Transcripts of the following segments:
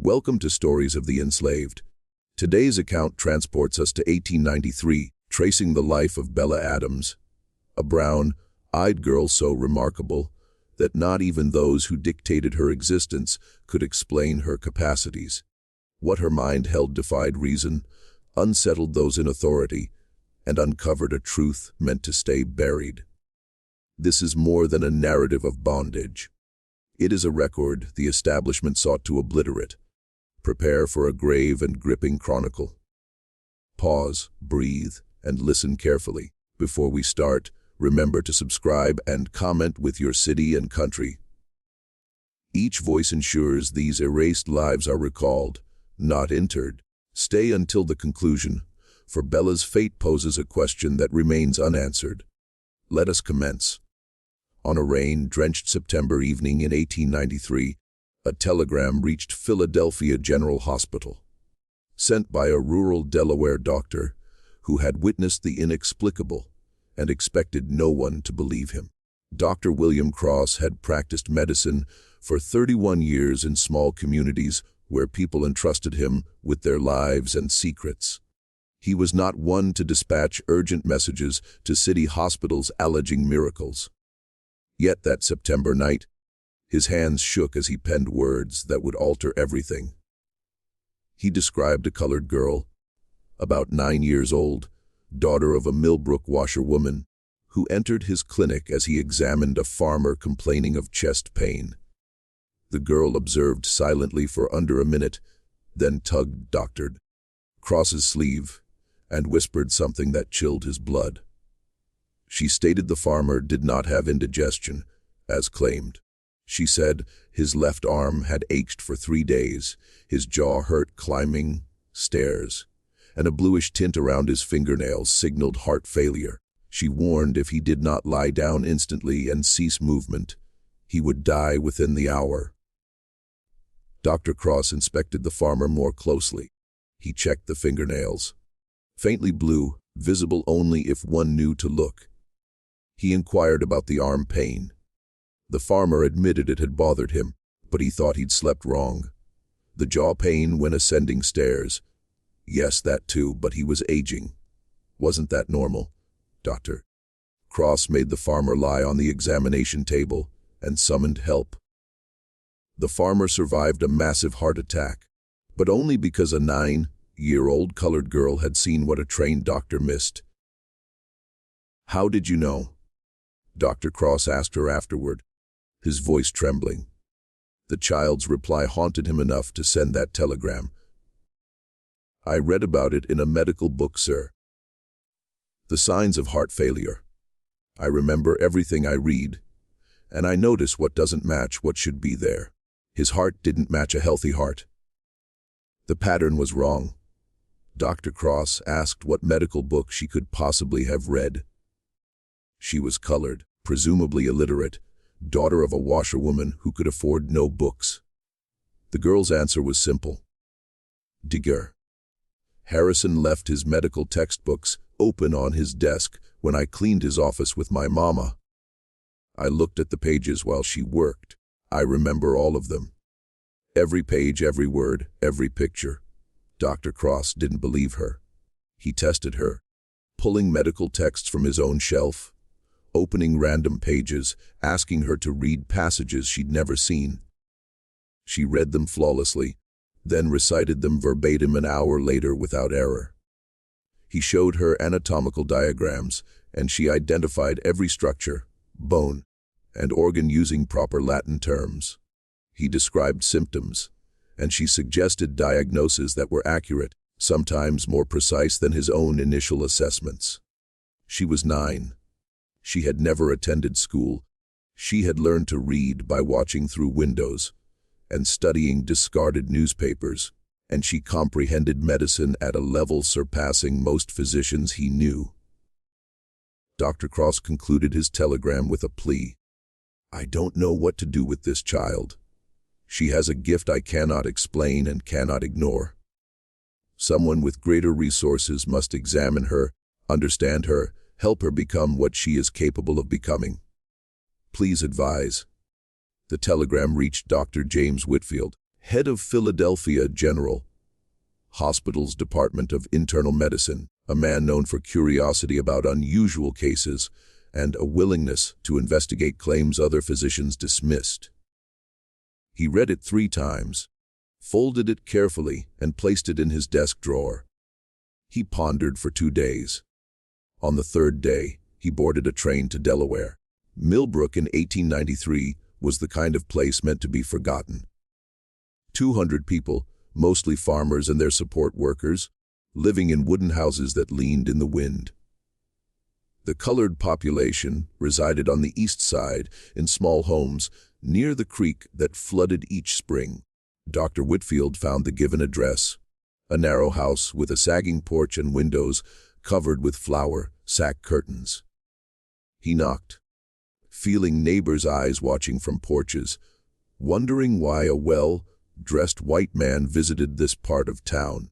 Welcome to Stories of the Enslaved. Today's account transports us to 1893, tracing the life of Bella Adams, a brown-eyed girl so remarkable that not even those who dictated her existence could explain her capacities. What her mind held defied reason, unsettled those in authority, and uncovered a truth meant to stay buried. This is more than a narrative of bondage. It is a record the establishment sought to obliterate. Prepare for a grave and gripping chronicle. Pause, breathe, and listen carefully. Before we start, remember to subscribe and comment with your city and country. Each voice ensures these erased lives are recalled, not entered. Stay until the conclusion, for Bella's fate poses a question that remains unanswered. Let us commence. On a rain-drenched September evening in 1893, a telegram reached Philadelphia General Hospital, sent by a rural Delaware doctor who had witnessed the inexplicable and expected no one to believe him. Dr. William Cross had practiced medicine for 31 years in small communities where people entrusted him with their lives and secrets. He was not one to dispatch urgent messages to city hospitals alleging miracles. Yet that September night, his hands shook as he penned words that would alter everything. He described a colored girl, about 9 years old, daughter of a Millbrook washerwoman, who entered his clinic as he examined a farmer complaining of chest pain. The girl observed silently for under a minute, then tugged Dr. Cross's sleeve and whispered something that chilled his blood. She stated the farmer did not have indigestion, as claimed. She said his left arm had ached for 3 days, his jaw hurt climbing stairs, and a bluish tint around his fingernails signaled heart failure. She warned if he did not lie down instantly and cease movement, he would die within the hour. Dr. Cross inspected the farmer more closely. He checked the fingernails. Faintly blue, visible only if one knew to look. He inquired about the arm pain. The farmer admitted it had bothered him, but he thought he'd slept wrong. The jaw pain when ascending stairs. Yes, that too, but he was aging. Wasn't that normal? Dr. Cross made the farmer lie on the examination table and summoned help. The farmer survived a massive heart attack, but only because a 9-year-old colored girl had seen what a trained doctor missed. "How did you know?" Dr. Cross asked her afterward, his voice trembling. The child's reply haunted him enough to send that telegram. "I read about it in a medical book, sir. The signs of heart failure. I remember everything I read, and I notice what doesn't match what should be there." His heart didn't match a healthy heart. The pattern was wrong. Dr. Cross asked what medical book she could possibly have read. She was colored, presumably illiterate, daughter of a washerwoman who could afford no books. The girl's answer was simple. Digger. Harrison left his medical textbooks open on his desk when I cleaned his office with my mama. I looked at the pages while she worked. I remember all of them. Every page, every word, every picture. Dr. Cross didn't believe her. He tested her, pulling medical texts from his own shelf, opening random pages, asking her to read passages she'd never seen. She read them flawlessly, then recited them verbatim an hour later without error. He showed her anatomical diagrams, and she identified every structure, bone, and organ using proper Latin terms. He described symptoms, and she suggested diagnoses that were accurate, sometimes more precise than his own initial assessments. She was 9. She had never attended school. She had learned to read by watching through windows and studying discarded newspapers, and she comprehended medicine at a level surpassing most physicians he knew. Dr. Cross concluded his telegram with a plea. "I don't know what to do with this child. She has a gift I cannot explain and cannot ignore. Someone with greater resources must examine her, understand her, help her become what she is capable of becoming. Please advise." The telegram reached Dr. James Whitfield, head of Philadelphia General Hospital's Department of Internal Medicine, a man known for curiosity about unusual cases and a willingness to investigate claims other physicians dismissed. He read it 3 times, folded it carefully, and placed it in his desk drawer. He pondered for 2 days. On the 3rd day, he boarded a train to Delaware. Millbrook in 1893 was the kind of place meant to be forgotten. 200 people, mostly farmers and their support workers, living in wooden houses that leaned in the wind. The colored population resided on the east side in small homes near the creek that flooded each spring. Dr. Whitfield found the given address, a narrow house with a sagging porch and windows covered with flour sack curtains. He knocked, feeling neighbors' eyes watching from porches, wondering why a well-dressed white man visited this part of town.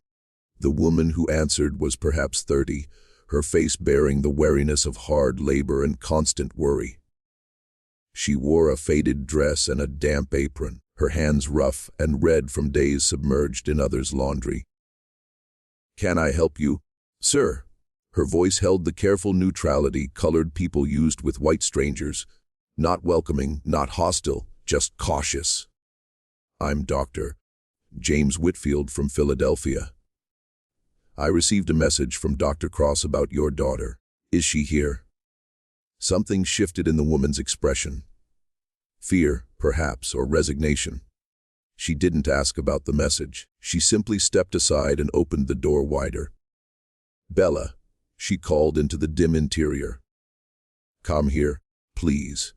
The woman who answered was perhaps 30, her face bearing the weariness of hard labor and constant worry. She wore a faded dress and a damp apron, her hands rough and red from days submerged in others' laundry. "Can I help you, sir?" Her voice held the careful neutrality colored people used with white strangers. Not welcoming, not hostile, just cautious. "I'm Dr. James Whitfield from Philadelphia. I received a message from Dr. Cross about your daughter. Is she here?" Something shifted in the woman's expression. Fear, perhaps, or resignation. She didn't ask about the message. She simply stepped aside and opened the door wider. "Bella," she called into the dim interior. "Come here, please."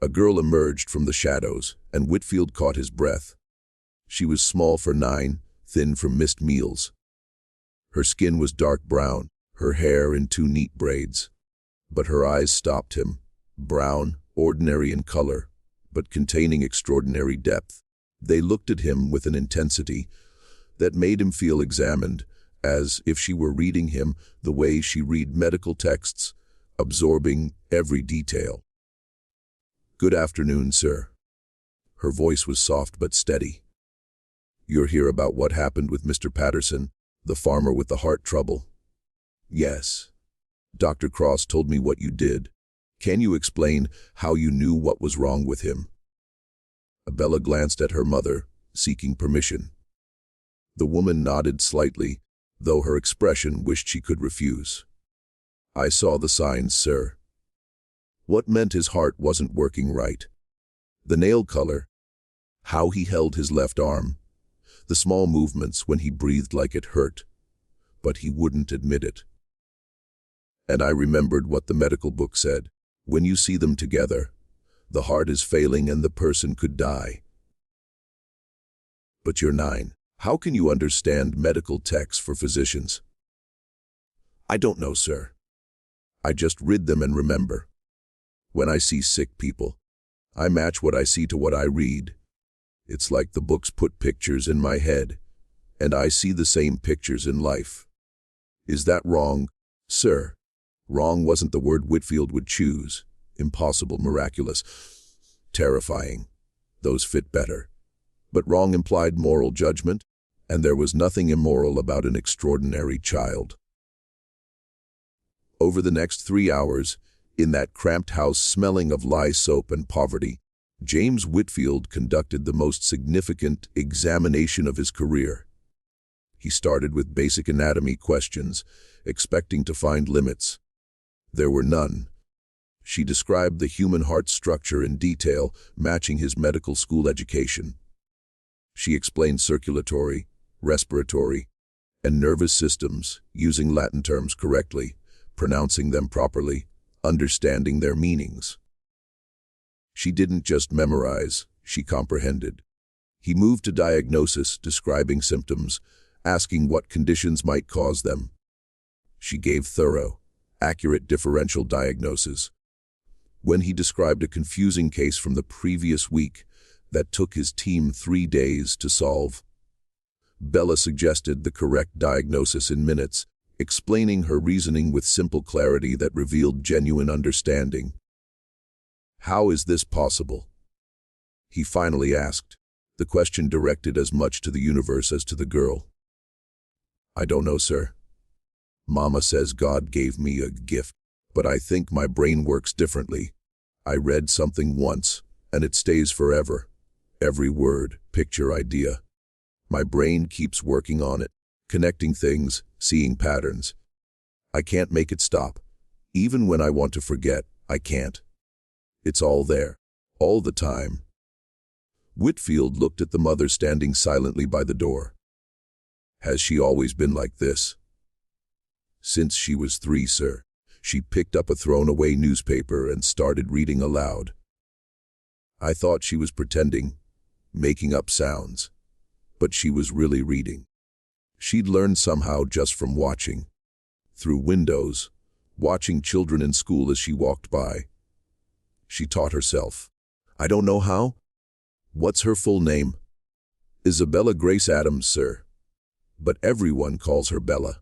A girl emerged from the shadows, and Whitfield caught his breath. She was small for 9, thin from missed meals. Her skin was dark brown, her hair in 2 neat braids. But her eyes stopped him, brown, ordinary in color, but containing extraordinary depth. They looked at him with an intensity that made him feel examined, as if she were reading him the way she read medical texts, absorbing every detail. "Good afternoon, sir." Her voice was soft but steady. "You're here about what happened with Mr. Patterson, the farmer with the heart trouble?" "Yes. Dr. Cross told me what you did. Can you explain how you knew what was wrong with him?" Bella glanced at her mother, seeking permission. The woman nodded slightly, though her expression wished she could refuse. "I saw the signs, sir." What meant his heart wasn't working right? The nail color, how he held his left arm, the small movements when he breathed like it hurt, but he wouldn't admit it. And I remembered what the medical book said. When you see them together, the heart is failing and the person could die. "But you're 9. How can you understand medical texts for physicians?" "I don't know, sir. I just read them and remember. When I see sick people, I match what I see to what I read. It's like the books put pictures in my head, and I see the same pictures in life." "Is that wrong, sir?" Wrong wasn't the word Whitfield would choose. Impossible, miraculous, terrifying. Those fit better. But wrong implied moral judgment, and there was nothing immoral about an extraordinary child. Over the next 3 hours, in that cramped house smelling of lye soap and poverty, James Whitfield conducted the most significant examination of his career. He started with basic anatomy questions, expecting to find limits. There were none. She described the human heart structure in detail, matching his medical school education. She explained circulatory, respiratory, and nervous systems, using Latin terms correctly, pronouncing them properly, understanding their meanings. She didn't just memorize, she comprehended. He moved to diagnosis, describing symptoms, asking what conditions might cause them. She gave thorough, accurate differential diagnosis. When he described a confusing case from the previous week that took his team 3 days to solve, Bella suggested the correct diagnosis in minutes, explaining her reasoning with simple clarity that revealed genuine understanding. "How is this possible?" he finally asked. the question directed as much to the universe as to the girl. I don't know, sir. Mama says God gave me a gift, but I think my brain works differently. I read something once, and it stays forever. Every word, picture, idea. My brain keeps working on it, connecting things, seeing patterns. I can't make it stop. Even when I want to forget, I can't. It's all there, all the time. Whitfield looked at the mother standing silently by the door. Has she always been like this? Since she was 3, sir. She picked up a thrown-away newspaper and started reading aloud. I thought she was pretending, making up sounds, but she was really reading. She'd learned somehow just from watching. Through windows, watching children in school as she walked by. She taught herself. I don't know how. What's her full name? Isabella Grace Adams, sir. But everyone calls her Bella.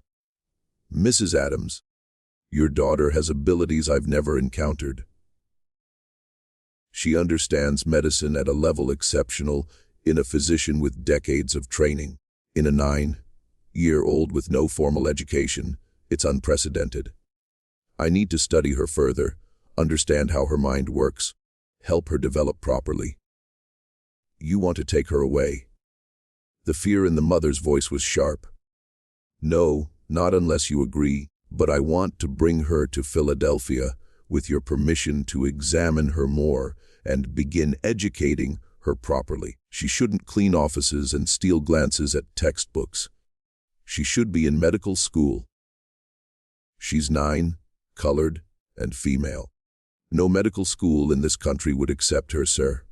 Mrs. Adams, your daughter has abilities I've never encountered. She understands medicine at a level exceptional in a physician with decades of training. In a 9-year-old with no formal education, it's unprecedented. I need to study her further, understand how her mind works, help her develop properly. You want to take her away? The fear in the mother's voice was sharp. No, not unless you agree, but I want to bring her to Philadelphia with your permission to examine her more and begin educating her properly. She shouldn't clean offices and steal glances at textbooks. She should be in medical school. She's 9, colored, and female. No medical school in this country would accept her, sir.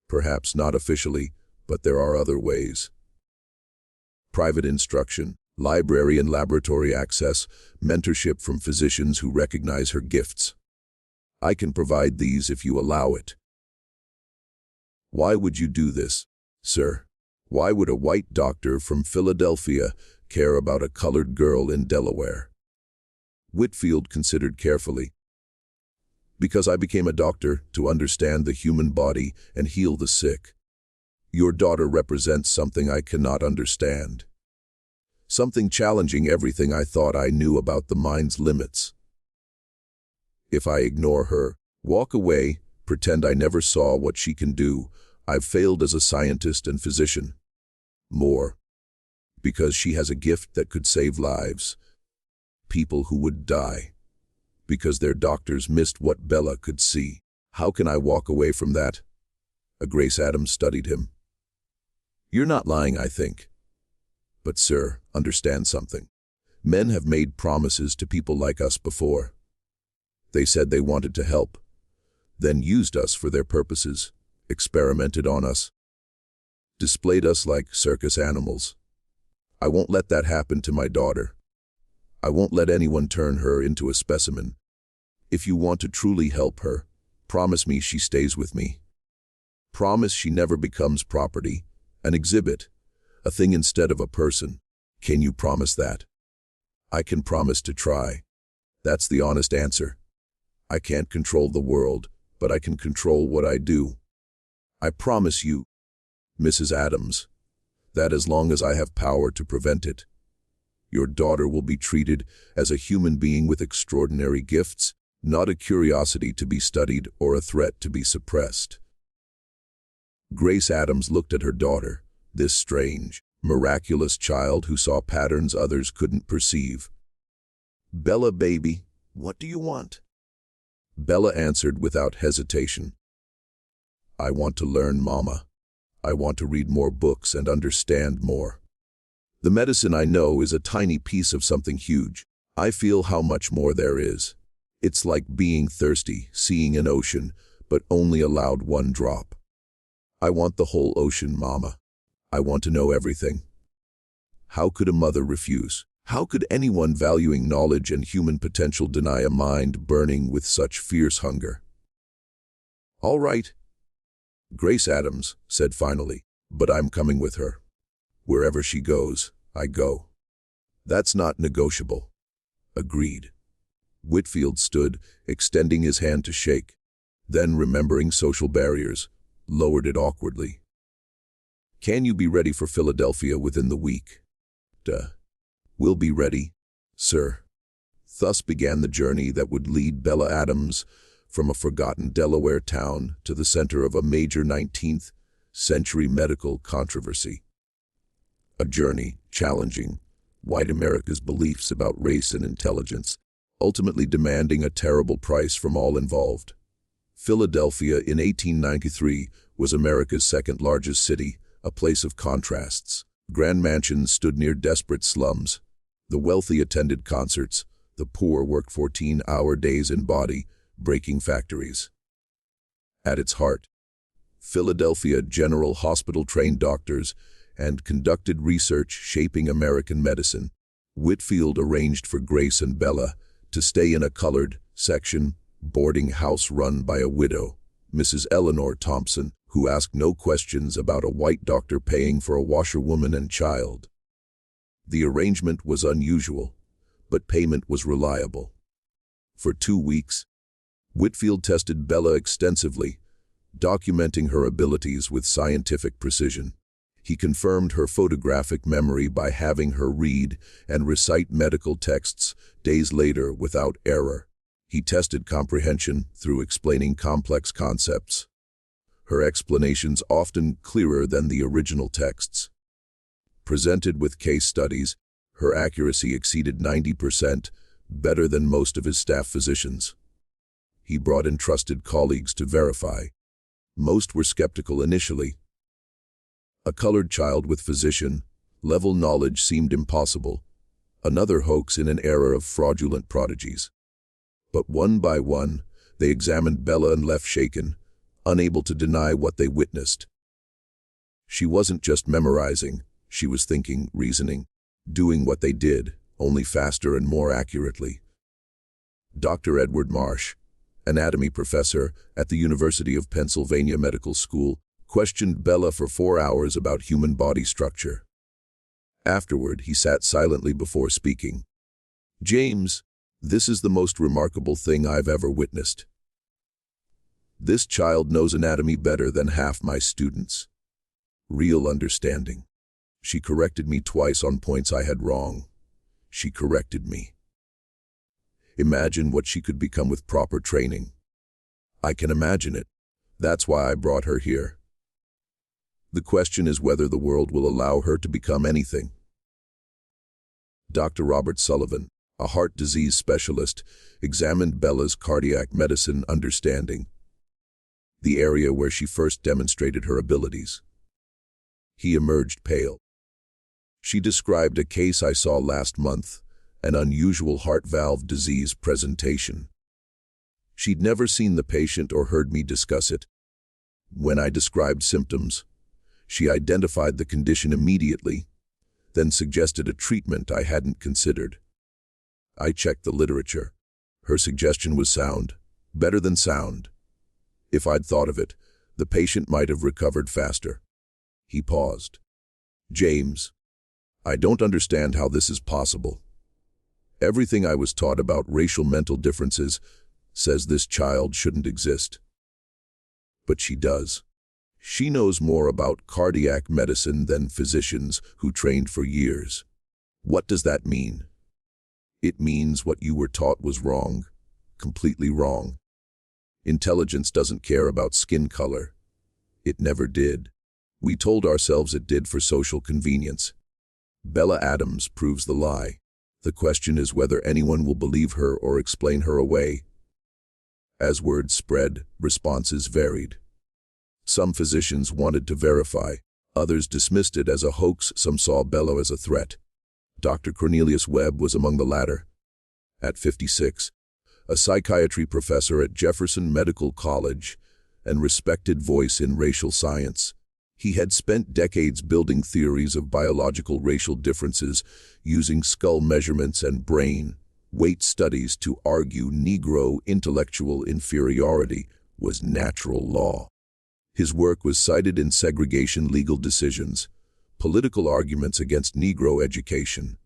Perhaps not officially, but there are other ways. Private instruction, library and laboratory access, mentorship from physicians who recognize her gifts. I can provide these if you allow it. Why would you do this, sir? Why would a white doctor from Philadelphia care about a colored girl in Delaware? Whitfield considered carefully. Because I became a doctor to understand the human body and heal the sick. Your daughter represents something I cannot understand. Something challenging everything I thought I knew about the mind's limits. If I ignore her, walk away, pretend I never saw what she can do, I've failed as a scientist and physician. More, because she has a gift that could save lives. People who would die. Because their doctors missed what Bella could see. How can I walk away from that? Grace Adams studied him. You're not lying, I think. But, sir, understand something. Men have made promises to people like us before. They said they wanted to help, then used us for their purposes, experimented on us, displayed us like circus animals. I won't let that happen to my daughter. I won't let anyone turn her into a specimen. If you want to truly help her, promise me she stays with me. Promise she never becomes property, an exhibit, a thing instead of a person. Can you promise that? I can promise to try. That's the honest answer. I can't control the world, but I can control what I do. I promise you, Mrs. Adams, that as long as I have power to prevent it, your daughter will be treated as a human being with extraordinary gifts, not a curiosity to be studied or a threat to be suppressed. Grace Adams looked at her daughter, this strange, miraculous child who saw patterns others couldn't perceive. Bella, baby, what do you want? Bella answered without hesitation. I want to learn, Mama. I want to read more books and understand more. The medicine I know is a tiny piece of something huge. I feel how much more there is. It's like being thirsty, seeing an ocean, but only allowed one drop. I want the whole ocean, Mama. I want to know everything. How could a mother refuse? How could anyone valuing knowledge and human potential deny a mind burning with such fierce hunger? All right, Grace Adams said finally, but I'm coming with her. Wherever she goes, I go. That's not negotiable. Agreed. Whitfield stood, extending his hand to shake. Then, remembering social barriers, lowered it awkwardly. Can you be ready for Philadelphia within the week? We'll be ready, sir. Thus began the journey that would lead Bella Adams from a forgotten Delaware town to the center of a major 19th century medical controversy. A journey challenging white America's beliefs about race and intelligence, ultimately demanding a terrible price from all involved. Philadelphia in 1893 was America's second-largest city, a place of contrasts. Grand mansions stood near desperate slums. The wealthy attended concerts. The poor worked 14-hour days in body-breaking factories. At its heart, Philadelphia General Hospital trained doctors and conducted research shaping American medicine. Whitfield arranged for Grace and Bella to stay in a colored section boarding house run by a widow, Mrs. Eleanor Thompson, who asked no questions about a white doctor paying for a washerwoman and child. The arrangement was unusual, but payment was reliable. For 2 weeks, Whitfield tested Bella extensively, documenting her abilities with scientific precision. He confirmed her photographic memory by having her read and recite medical texts days later without error. He tested comprehension through explaining complex concepts, her explanations often clearer than the original texts. Presented with case studies, her accuracy exceeded 90%, better than most of his staff physicians. He brought in trusted colleagues to verify. Most were skeptical initially. A colored child with physician-level knowledge seemed impossible, another hoax in an era of fraudulent prodigies. But one by one, they examined Bella and left shaken, unable to deny what they witnessed. She wasn't just memorizing, she was thinking, reasoning, doing what they did, only faster and more accurately. Dr. Edward Marsh, anatomy professor at the University of Pennsylvania Medical School, questioned Bella for 4 hours about human body structure. Afterward, he sat silently before speaking. "James, this is the most remarkable thing I've ever witnessed. This child knows anatomy better than half my students. Real understanding. She corrected me twice on points I had wrong. She corrected me. Imagine what she could become with proper training. I can imagine it. That's why I brought her here. The question is whether the world will allow her to become anything." Dr. Robert Sullivan, a heart disease specialist, examined Bella's cardiac medicine understanding, the area where she first demonstrated her abilities. He emerged pale. "She described a case I saw last month, an unusual heart valve disease presentation. She'd never seen the patient or heard me discuss it. When I described symptoms, she identified the condition immediately, then suggested a treatment I hadn't considered. I checked the literature. Her suggestion was sound, better than sound. If I'd thought of it, the patient might have recovered faster." He paused. "James, I don't understand how this is possible. Everything I was taught about racial mental differences says this child shouldn't exist. But she does. She knows more about cardiac medicine than physicians who trained for years. What does that mean? It means what you were taught was wrong, completely wrong. Intelligence doesn't care about skin color. It never did. We told ourselves it did for social convenience. Bella Adams proves the lie. The question is whether anyone will believe her or explain her away." As word spread, responses varied. Some physicians wanted to verify, others dismissed it as a hoax, some saw Bella as a threat. Dr. Cornelius Webb was among the latter. At 56, a psychiatry professor at Jefferson Medical College and respected voice in racial science, he had spent decades building theories of biological racial differences using skull measurements and brain weight studies to argue Negro intellectual inferiority was natural law. His work was cited in segregation legal decisions, political arguments against Negro education,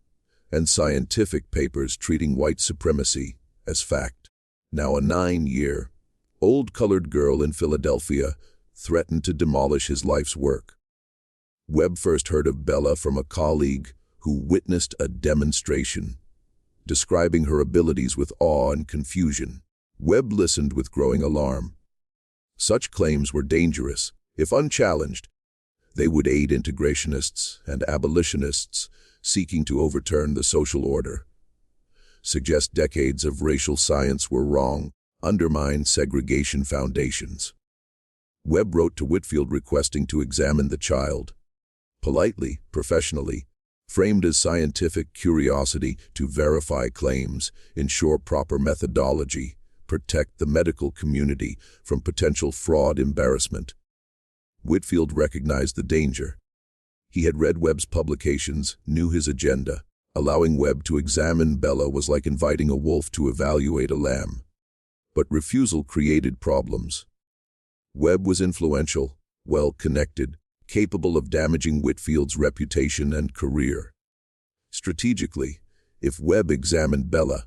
and scientific papers treating white supremacy as fact. Now a 9-year-old colored girl in Philadelphia threatened to demolish his life's work. Webb first heard of Bella from a colleague who witnessed a demonstration, describing her abilities with awe and confusion. Webb listened with growing alarm. Such claims were dangerous. If unchallenged, they would aid integrationists and abolitionists seeking to overturn the social order, suggest decades of racial science were wrong, undermine segregation foundations. Webb wrote to Whitfield requesting to examine the child. Politely, professionally, framed as scientific curiosity to verify claims, ensure proper methodology, protect the medical community from potential fraud embarrassment. Whitfield recognized the danger. He had read Webb's publications, knew his agenda. Allowing Webb to examine Bella was like inviting a wolf to evaluate a lamb. But refusal created problems. Webb was influential, well-connected, capable of damaging Whitfield's reputation and career. Strategically, if Webb examined Bella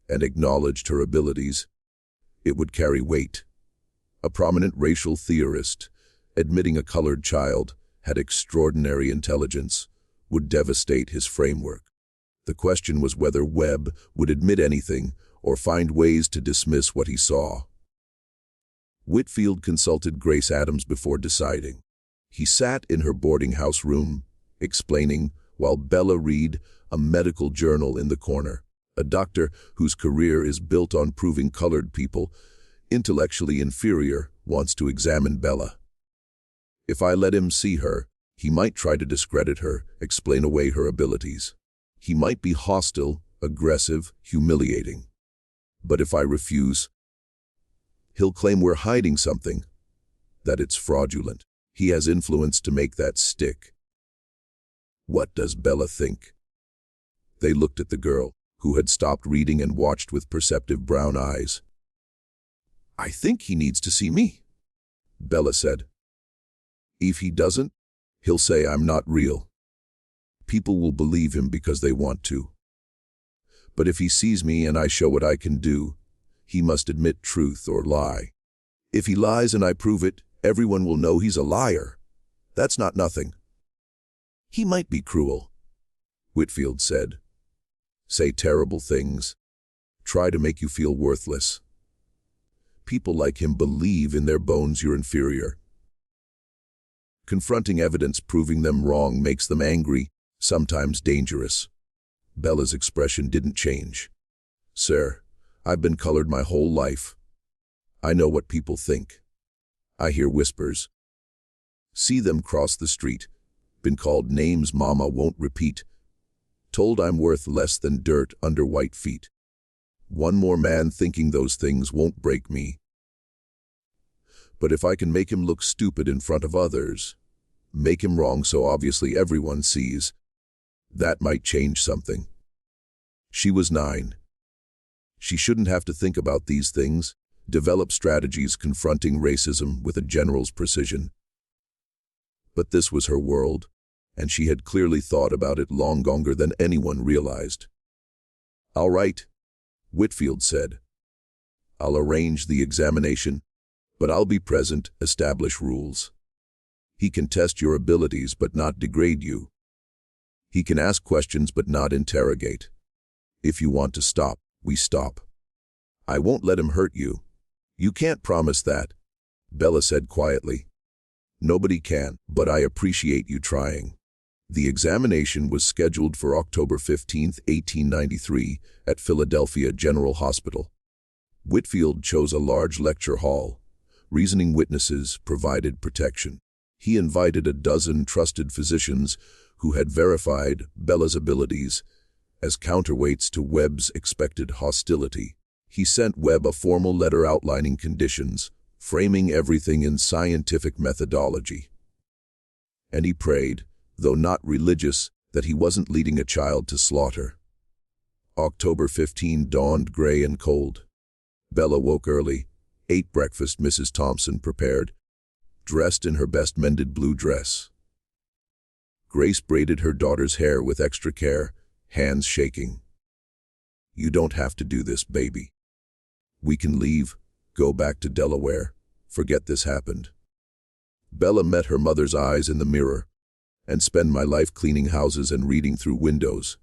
and acknowledged her abilities, it would carry weight. A prominent racial theorist, admitting a colored child had extraordinary intelligence, would devastate his framework. The question was whether Webb would admit anything or find ways to dismiss what he saw. Whitfield consulted Grace Adams before deciding. He sat in her boarding house room, explaining, while Bella read a medical journal in the corner. A doctor whose career is built on proving colored people intellectually inferior wants to examine Bella. If I let him see her, he might try to discredit her, explain away her abilities. He might be hostile, aggressive, humiliating. But if I refuse, he'll claim we're hiding something, that it's fraudulent. He has influence to make that stick. What does Bella think? They looked at the girl, who had stopped reading and watched with perceptive brown eyes. I think he needs to see me, Bella said. If he doesn't, he'll say I'm not real. People will believe him because they want to. But if he sees me and I show what I can do, he must admit truth or lie. If he lies and I prove it, everyone will know he's a liar. That's not nothing. He might be cruel, Whitfield said. Say terrible things. Try to make you feel worthless. People like him believe in their bones you're inferior. Confronting evidence proving them wrong makes them angry, sometimes dangerous. Bella's expression didn't change. Sir, I've been colored my whole life. I know what people think. I hear whispers. See them cross the street. Been called names mama won't repeat. Told I'm worth less than dirt under white feet. One more man thinking those things won't break me. But if I can make him look stupid in front of others, make him wrong so obviously everyone sees, that might change something. She was 9. She shouldn't have to think about these things, develop strategies confronting racism with a general's precision. But this was her world, and she had clearly thought about it long longer than anyone realized. All right, Whitfield said. I'll arrange the examination, but I'll be present, establish rules. He can test your abilities but not degrade you. He can ask questions but not interrogate. If you want to stop, we stop. I won't let him hurt you. You can't promise that, Bella said quietly. Nobody can, but I appreciate you trying. The examination was scheduled for October 15, 1893, at Philadelphia General Hospital. Whitfield chose a large lecture hall. Reasoning witnesses provided protection. He invited a dozen trusted physicians who had verified Bella's abilities as counterweights to Webb's expected hostility. He sent Webb a formal letter outlining conditions, framing everything in scientific methodology. And he prayed, though not religious, that he wasn't leading a child to slaughter. October 15 dawned gray and cold. Bella woke early, ate breakfast Mrs. Thompson prepared, dressed in her best mended blue dress. Grace braided her daughter's hair with extra care, hands shaking. You don't have to do this, baby. We can leave, go back to Delaware, forget this happened. Bella met her mother's eyes in the mirror, and spend my life cleaning houses and reading through windows.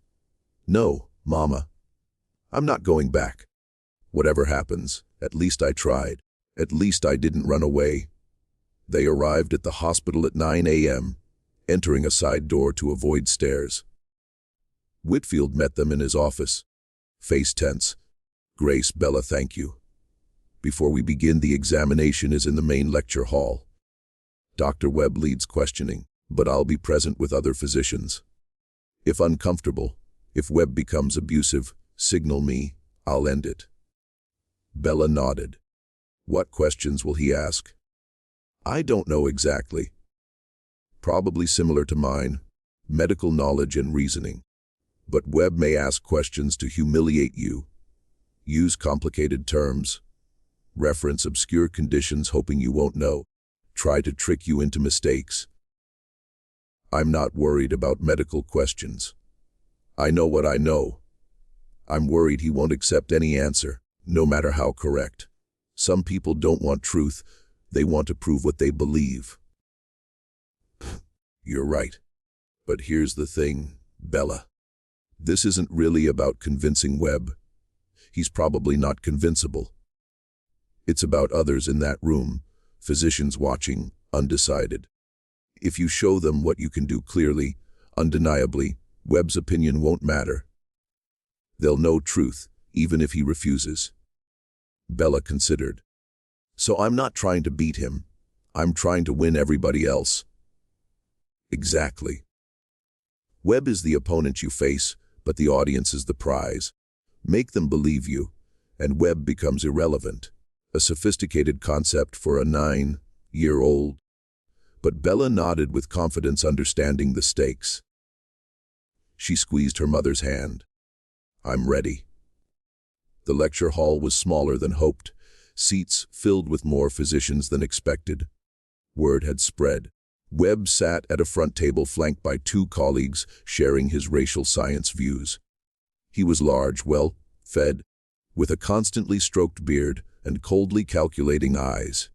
No, Mama. I'm not going back. Whatever happens, at least I tried. At least I didn't run away. They arrived at the hospital at 9 a.m., entering a side door to avoid stairs. Whitfield met them in his office. Face tense. Grace, Bella, thank you. Before we begin, the examination is in the main lecture hall. Dr. Webb leads questioning, but I'll be present with other physicians. If uncomfortable, if Webb becomes abusive, signal me, I'll end it. Bella nodded. What questions will he ask? I don't know exactly. Probably similar to mine, medical knowledge and reasoning. But Webb may ask questions to humiliate you, use complicated terms, reference obscure conditions hoping you won't know, try to trick you into mistakes. I'm not worried about medical questions. I know what I know. I'm worried he won't accept any answer, no matter how correct. Some people don't want truth, they want to prove what they believe. You're right. But here's the thing, Bella. This isn't really about convincing Webb. He's probably not convincible. It's about others in that room, physicians watching, undecided. If you show them what you can do clearly, undeniably, Webb's opinion won't matter. They'll know truth, even if he refuses. Bella considered. So I'm not trying to beat him. I'm trying to win everybody else. Exactly. Webb is the opponent you face, but the audience is the prize. Make them believe you, and Webb becomes irrelevant. A sophisticated concept for a 9-year-old. But Bella nodded with confidence, understanding the stakes. She squeezed her mother's hand. I'm ready. The lecture hall was smaller than hoped, seats filled with more physicians than expected. Word had spread. Webb sat at a front table flanked by 2 colleagues sharing his racial science views. He was large, well-fed, with a constantly stroked beard and coldly calculating eyes.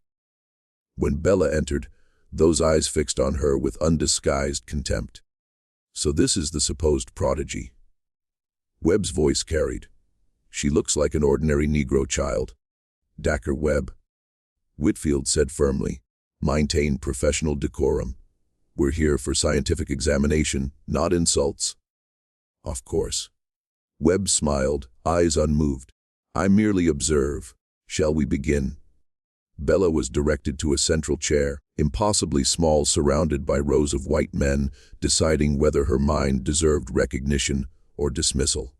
When Bella entered, those eyes fixed on her with undisguised contempt. So this is the supposed prodigy. Webb's voice carried. She looks like an ordinary Negro child. Dr. Webb. Whitfield said firmly, maintain professional decorum. We're here for scientific examination, not insults. Of course. Webb smiled, eyes unmoved. I merely observe. Shall we begin? Bella was directed to a central chair, impossibly small, surrounded by rows of white men, deciding whether her mind deserved recognition or dismissal.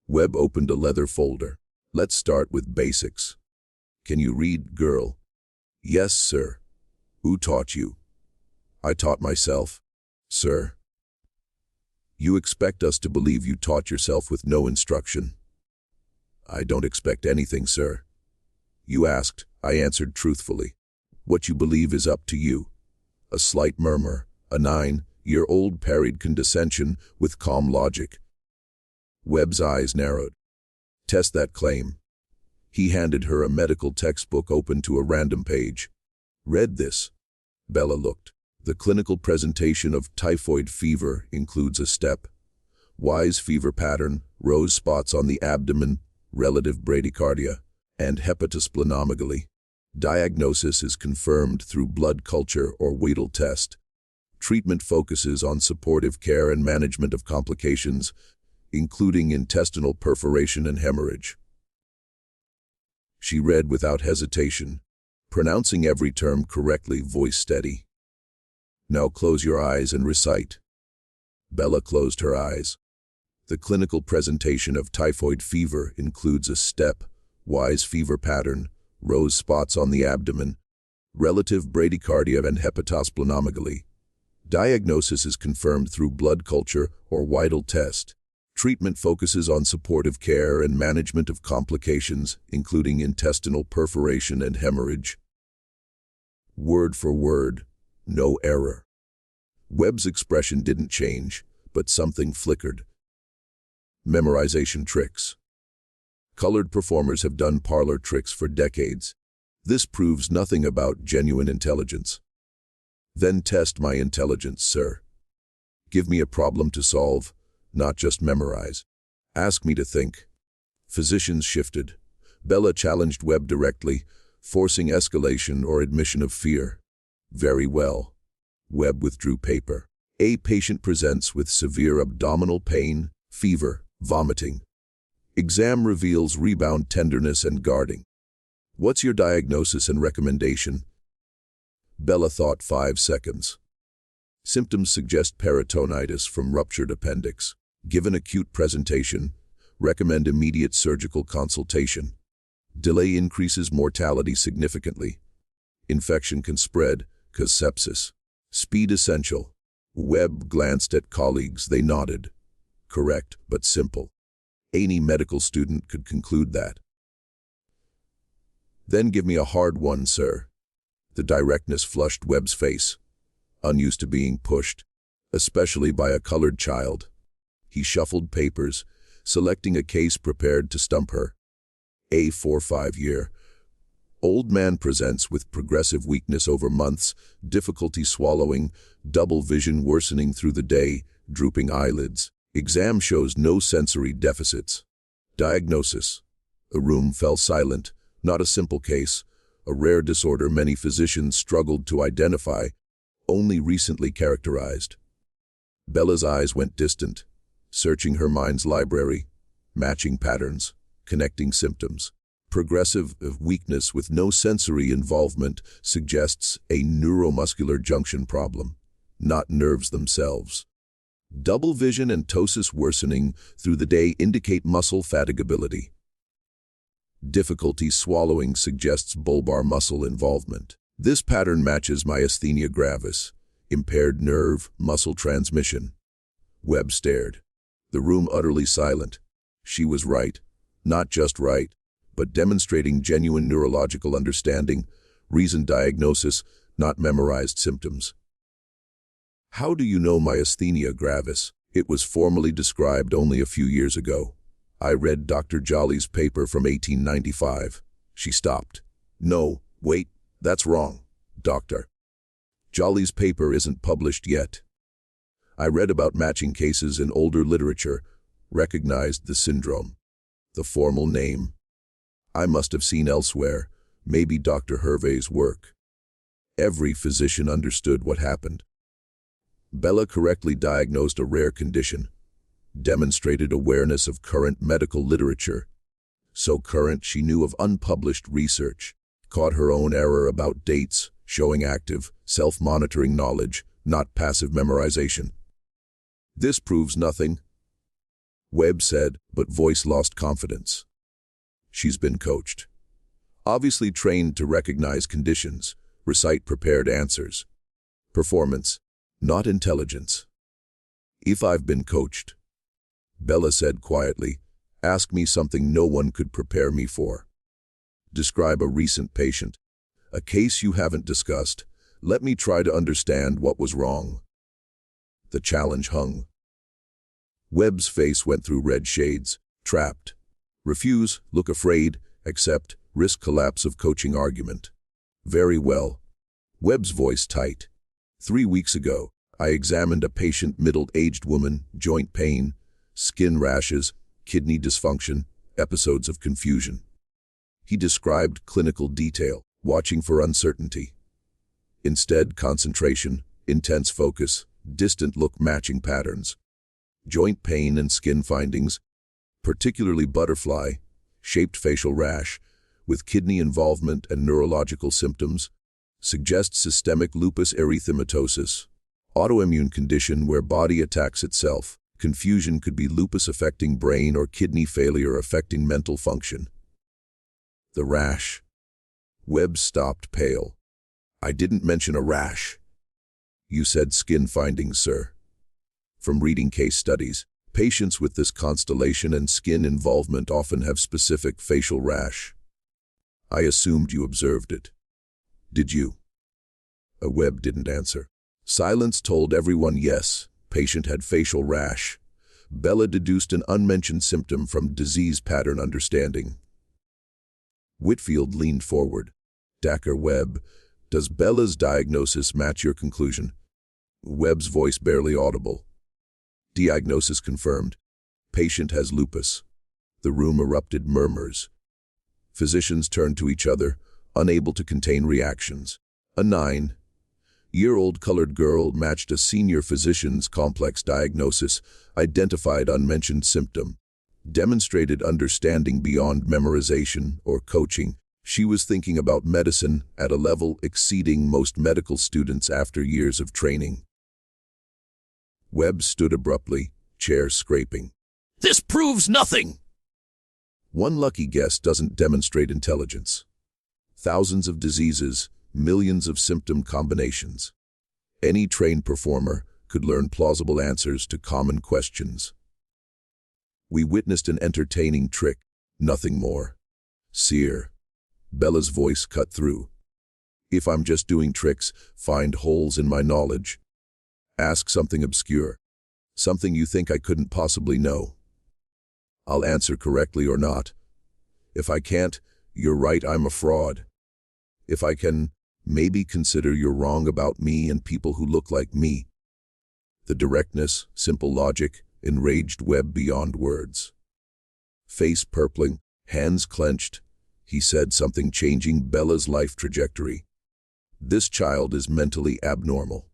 Webb opened a leather folder. Let's start with basics. Can you read, girl? Yes, sir. Who taught you? I taught myself, sir. You expect us to believe you taught yourself with no instruction? I don't expect anything, sir. You asked, I answered truthfully. What you believe is up to you. A slight murmur, a 9-year-old parried condescension with calm logic. Webb's eyes narrowed. Test that claim. He handed her a medical textbook open to a random page. Read this. Bella looked. The clinical presentation of typhoid fever includes a step. Wise fever pattern, rose spots on the abdomen, relative bradycardia, and hepatosplenomegaly. Diagnosis is confirmed through blood culture or Weidel test. Treatment focuses on supportive care and management of complications, including intestinal perforation and hemorrhage. She read without hesitation, pronouncing every term correctly, voice steady. Now close your eyes and recite. Bella closed her eyes. The clinical presentation of typhoid fever includes a step, wise fever pattern, rose spots on the abdomen, relative bradycardia and hepatosplenomegaly. Diagnosis is confirmed through blood culture or Weidel test. Treatment focuses on supportive care and management of complications, including intestinal perforation and hemorrhage. Word for word, no error. Webb's expression didn't change, but something flickered. Memorization tricks. Colored performers have done parlor tricks for decades. This proves nothing about genuine intelligence. Then test my intelligence, sir. Give me a problem to solve, not just memorize. Ask me to think. Physicians shifted. Bella challenged Webb directly, forcing escalation or admission of fear. Very well. Webb withdrew paper. A patient presents with severe abdominal pain, fever, vomiting. Exam reveals rebound tenderness and guarding. What's your diagnosis and recommendation? Bella thought 5 seconds. Symptoms suggest peritonitis from ruptured appendix. Given acute presentation, recommend immediate surgical consultation. Delay increases mortality significantly. Infection can spread, cause sepsis. Speed essential. Webb glanced at colleagues. They nodded. Correct, but simple. Any medical student could conclude that. Then give me a hard one, sir. The directness flushed Webb's face, unused to being pushed, especially by a colored child. He shuffled papers, selecting a case prepared to stump her. A 4-5-year. Old man presents with progressive weakness over months, difficulty swallowing, double vision worsening through the day, drooping eyelids. Exam shows no sensory deficits. Diagnosis. The room fell silent. Not a simple case, a rare disorder many physicians struggled to identify, only recently characterized. Bella's eyes went distant, searching her mind's library, matching patterns, connecting symptoms. Progressive weakness with no sensory involvement suggests a neuromuscular junction problem, not nerves themselves. Double vision and ptosis worsening through the day indicate muscle fatigability. Difficulty swallowing suggests bulbar muscle involvement. This pattern matches myasthenia gravis, impaired nerve, muscle transmission. Webb stared. The room utterly silent. She was right, not just right, but demonstrating genuine neurological understanding, reasoned diagnosis, not memorized symptoms. How do you know myasthenia gravis? It was formally described only a few years ago. I read Dr. Jolly's paper from 1895. She stopped. No, wait, that's wrong, doctor. Jolly's paper isn't published yet. I read about matching cases in older literature, recognized the syndrome. The formal name. I must have seen elsewhere, maybe Dr. Hervey's work. Every physician understood what happened. Bella correctly diagnosed a rare condition, demonstrated awareness of current medical literature. So current she knew of unpublished research, caught her own error about dates, showing active, self-monitoring knowledge, not passive memorization. This proves nothing, Webb said, but voice lost confidence. She's been coached. Obviously trained to recognize conditions, recite prepared answers. Performance, not intelligence. If I've been coached, Bella said quietly, ask me something no one could prepare me for. Describe a recent patient, a case you haven't discussed. Let me try to understand what was wrong. The challenge hung. Webb's face went through red shades. Trapped. Refuse, look afraid, accept, risk collapse of coaching argument. Very well. Webb's voice tight. 3 weeks ago, I examined a patient, middle-aged woman, joint pain, skin rashes, kidney dysfunction, episodes of confusion. He described clinical detail, watching for uncertainty. Instead, concentration, intense focus, distant look matching patterns. Joint pain and skin findings, particularly butterfly, shaped facial rash, with kidney involvement and neurological symptoms, suggests systemic lupus erythematosus, autoimmune condition where body attacks itself. Confusion could be lupus affecting brain or kidney failure affecting mental function. The rash. Webb stopped pale. I didn't mention a rash. You said skin findings, sir. From reading case studies, patients with this constellation and skin involvement often have specific facial rash. I assumed you observed it. Did you? Webb didn't answer. Silence told everyone yes, patient had facial rash. Bella deduced an unmentioned symptom from disease pattern understanding. Whitfield leaned forward. Dr. Webb, Does Bella's diagnosis match your conclusion? Webb's voice barely audible. Diagnosis confirmed. Patient has lupus. The room erupted murmurs. Physicians turned to each other, unable to contain reactions. A 9-year-old colored girl matched a senior physician's complex diagnosis, identified unmentioned symptom, demonstrated understanding beyond memorization or coaching. She was thinking about medicine at a level exceeding most medical students after years of training. Webb stood abruptly, chair scraping. This proves nothing! One lucky guess doesn't demonstrate intelligence. Thousands of diseases, millions of symptom combinations. Any trained performer could learn plausible answers to common questions. We witnessed an entertaining trick, nothing more. Seer. Bella's voice cut through. If I'm just doing tricks, find holes in my knowledge. Ask something obscure. Something you think I couldn't possibly know. I'll answer correctly or not. If I can't, you're right, I'm a fraud. If I can, maybe consider you're wrong about me and people who look like me. The directness, simple logic, enraged Webb beyond words. Face purpling, hands clenched, he said something changing Bella's life trajectory. This child is mentally abnormal.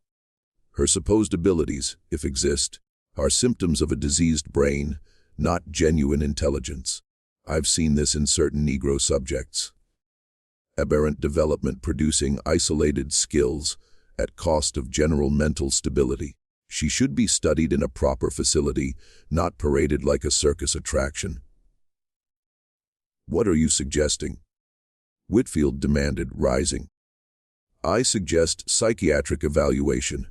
Her supposed abilities, if exist, are symptoms of a diseased brain, not genuine intelligence. I've seen this in certain Negro subjects. Aberrant development producing isolated skills at cost of general mental stability. She should be studied in a proper facility, not paraded like a circus attraction. What are you suggesting? Whitfield demanded, rising. I suggest psychiatric evaluation.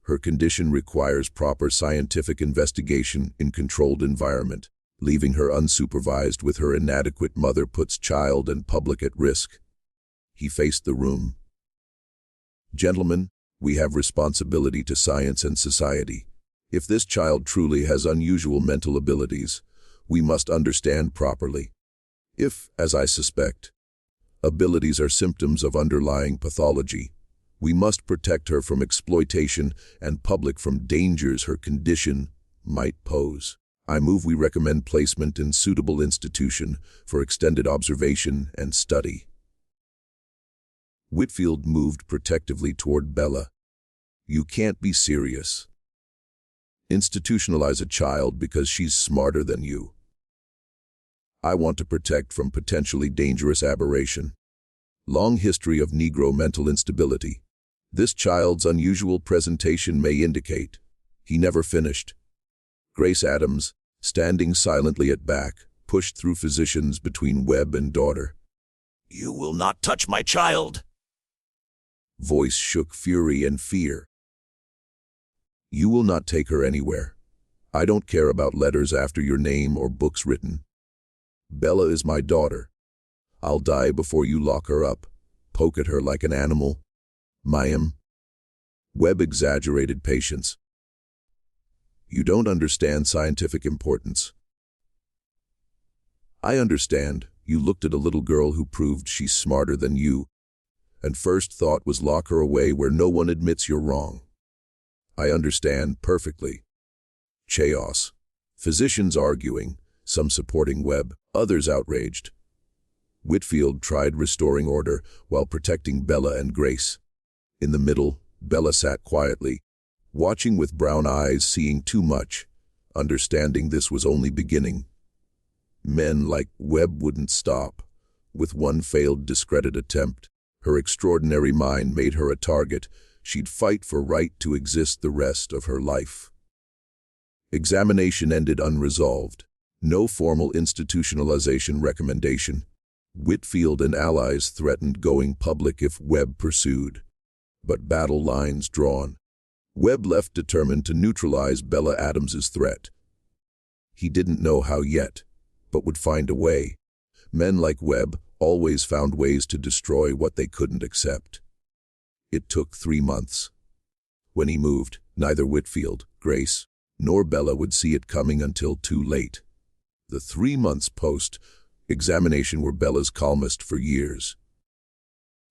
Her condition requires proper scientific investigation in controlled environment. Leaving her unsupervised with her inadequate mother puts child and public at risk. He faced the room. Gentlemen, we have responsibility to science and society. If this child truly has unusual mental abilities, we must understand properly. If, as I suspect, abilities are symptoms of underlying pathology, we must protect her from exploitation and public from dangers her condition might pose. I move we recommend placement in suitable institution for extended observation and study. Whitfield moved protectively toward Bella. You can't be serious. Institutionalize a child because she's smarter than you. I want to protect from potentially dangerous aberration. Long history of Negro mental instability. This child's unusual presentation may indicate. He never finished. Grace Adams, standing silently at back, pushed through physicians between Webb and daughter. You will not touch my child! Voice shook fury and fear. You will not take her anywhere. I don't care about letters after your name or books written. Bella is my daughter. I'll die before you lock her up, poke at her like an animal. Mayim. Webb exaggerated patience. You don't understand scientific importance. I understand. You looked at a little girl who proved she's smarter than you, and first thought was lock her away where no one admits you're wrong. I understand perfectly. Chaos. Physicians arguing, some supporting Webb, others outraged. Whitfield tried restoring order while protecting Bella and Grace. In the middle, Bella sat quietly, watching with brown eyes, seeing too much, understanding this was only beginning. Men like Webb wouldn't stop. With one failed discredit attempt, her extraordinary mind made her a target. She'd fight for right to exist the rest of her life. Examination ended unresolved. No formal institutionalization recommendation. Whitfield and allies threatened going public if Webb pursued. But battle lines drawn. Webb left determined to neutralize Bella Adams's threat. He didn't know how yet, but would find a way. Men like Webb always found ways to destroy what they couldn't accept. It took 3 months. When he moved, neither Whitfield, Grace, nor Bella would see it coming until too late. The 3 months post-examination were Bella's calmest for years.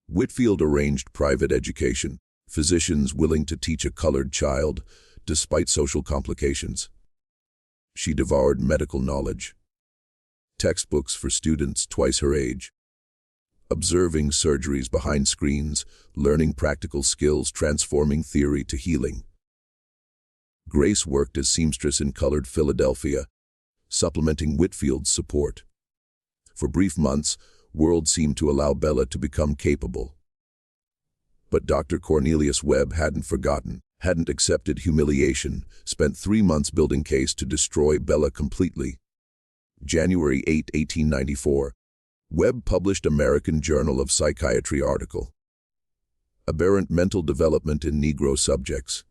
Whitfield arranged private education, physicians willing to teach a colored child, despite social complications. She devoured medical knowledge. Textbooks for students twice her age. Observing surgeries behind screens, learning practical skills, transforming theory to healing. Grace worked as seamstress in colored Philadelphia, supplementing Whitfield's support. For brief months, world seemed to allow Bella to become capable. But Dr. Cornelius Webb hadn't forgotten, hadn't accepted humiliation, spent 3 months building case to destroy Bella completely. January 8, 1894. Webb published American Journal of Psychiatry article. Aberrant mental development in Negro subjects.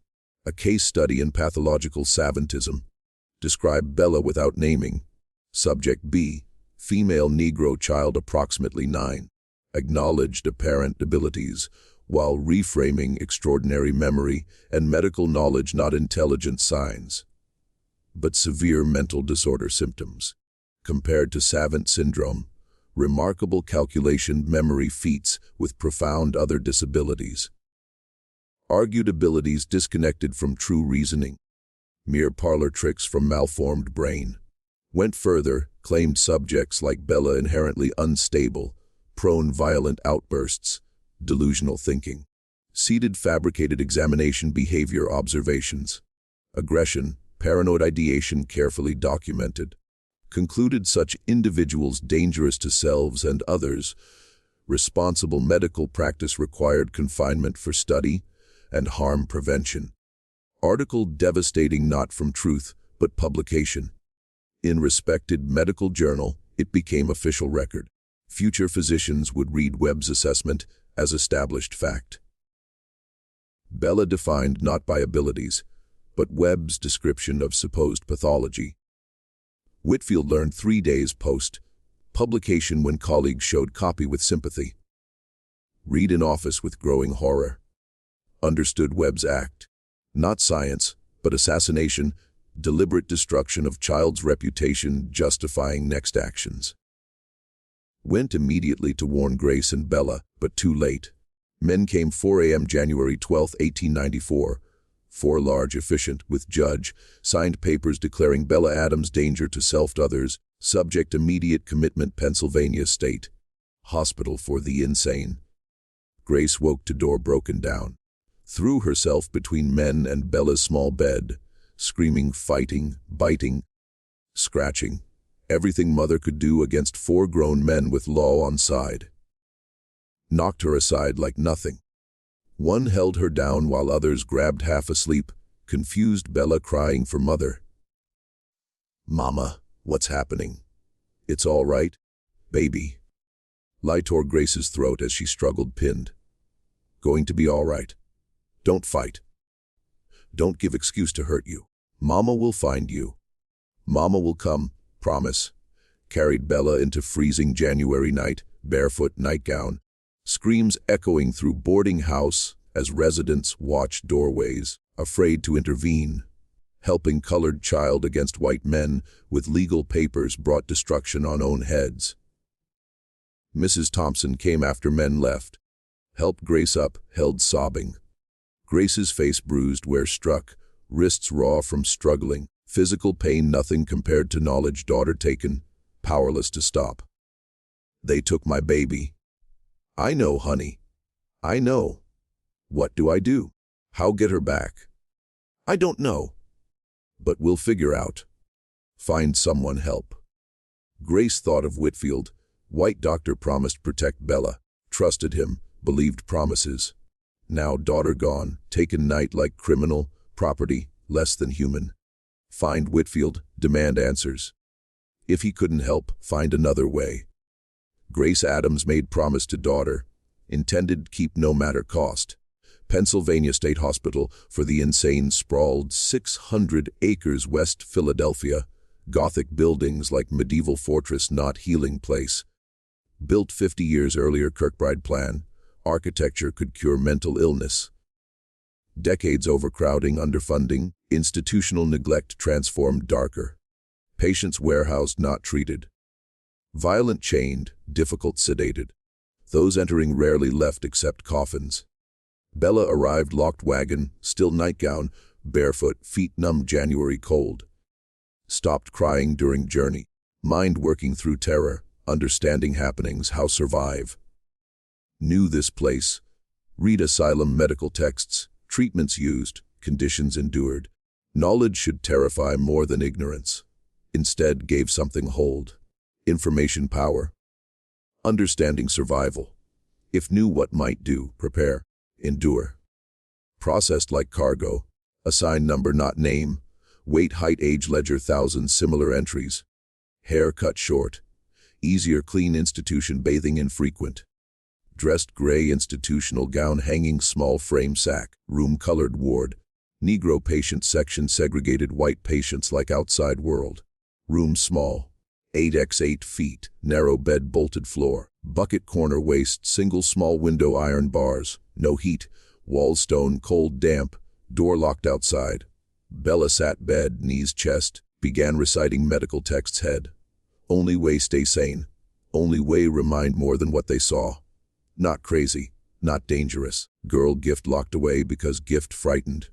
A case study in pathological savantism. Described Bella without naming. Subject B. Female Negro child approximately 9. Acknowledged apparent abilities, while reframing extraordinary memory and medical knowledge, not intelligent signs, but severe mental disorder symptoms. Compared to savant syndrome, remarkable calculation memory feats with profound other disabilities. Argued abilities disconnected from true reasoning. Mere parlor tricks from malformed brain. Went further, claimed subjects like Bella inherently unstable, prone violent outbursts, delusional thinking. Seeded fabricated examination behavior observations. Aggression, paranoid ideation carefully documented. Concluded such individuals dangerous to selves and others. Responsible medical practice required confinement for study and harm prevention. Article devastating not from truth, but publication. In respected medical journal, it became official record. Future physicians would read Webb's assessment as established fact. Bella defined not by abilities, but Webb's description of supposed pathology. Whitfield learned 3 days post-publication when colleagues showed copy with sympathy. Read in office with growing horror. Understood Webb's act. Not science, but assassination, deliberate destruction of child's reputation justifying next actions. Went immediately to warn Grace and Bella, but too late. Men came 4 a.m. January 12, 1894. 4 large, efficient, with judge, signed papers declaring Bella Adams danger to self others, subject immediate commitment Pennsylvania State Hospital for the Insane. Grace woke to door broken down. Threw herself between men and Bella's small bed, screaming, fighting, biting, scratching. Everything mother could do against 4 grown men with law on side. Knocked her aside like nothing. One held her down while others grabbed half asleep, confused Bella crying for mother. "Mama, what's happening?" "It's all right, baby." Lie tore Grace's throat as she struggled pinned. "Going to be all right. Don't fight. Don't give excuse to hurt you. Mama will find you. Mama will come, promise." Carried Bella into freezing January night, barefoot nightgown. Screams echoing through boarding house as residents watched doorways, afraid to intervene. Helping colored child against white men with legal papers brought destruction on own heads. Mrs. Thompson came after men left. Helped Grace up, held sobbing. Grace's face bruised where struck, wrists raw from struggling, physical pain nothing compared to knowledge daughter taken, powerless to stop. "They took my baby." "I know, honey. I know. What do I do? How get her back?" "I don't know. But we'll figure out. Find someone help." Grace thought of Whitfield. White doctor promised protect Bella. Trusted him, believed promises. Now daughter gone, taken night like criminal, property, less than human. Find Whitfield, demand answers. If he couldn't help, find another way. Grace Adams made promise to daughter, intended keep no matter cost. Pennsylvania State Hospital for the Insane sprawled 600 acres West Philadelphia, Gothic buildings like medieval fortress not healing place. Built 50 years earlier Kirkbride plan, architecture could cure mental illness. Decades overcrowding, underfunding, institutional neglect transformed darker. Patients warehoused not treated. Violent chained, difficult sedated. Those entering rarely left except coffins. Bella arrived locked wagon, still nightgown, barefoot, feet numb January cold. Stopped crying during journey. Mind working through terror, understanding happenings, how survive. Knew this place. Read asylum medical texts, treatments used, conditions endured. Knowledge should terrify more than ignorance. Instead gave something hold. Information power. Understanding survival. If knew what might do, prepare, endure. Processed like cargo. Assigned number not name. Weight, height, age, ledger, thousands similar entries. Hair cut short. Easier clean institution bathing infrequent. Dressed gray institutional gown hanging small frame sack. Room colored ward. Negro patient section segregated white patients like outside world. Room small. 8x8 feet. Narrow bed bolted floor. Bucket corner waist single small window iron bars. No heat. Wall stone cold damp. Door locked outside. Bella sat bed, knees chest. Began reciting medical texts head. Only way stay sane. Only way remind more than what they saw. Not crazy. Not dangerous. Girl gift locked away because gift frightened.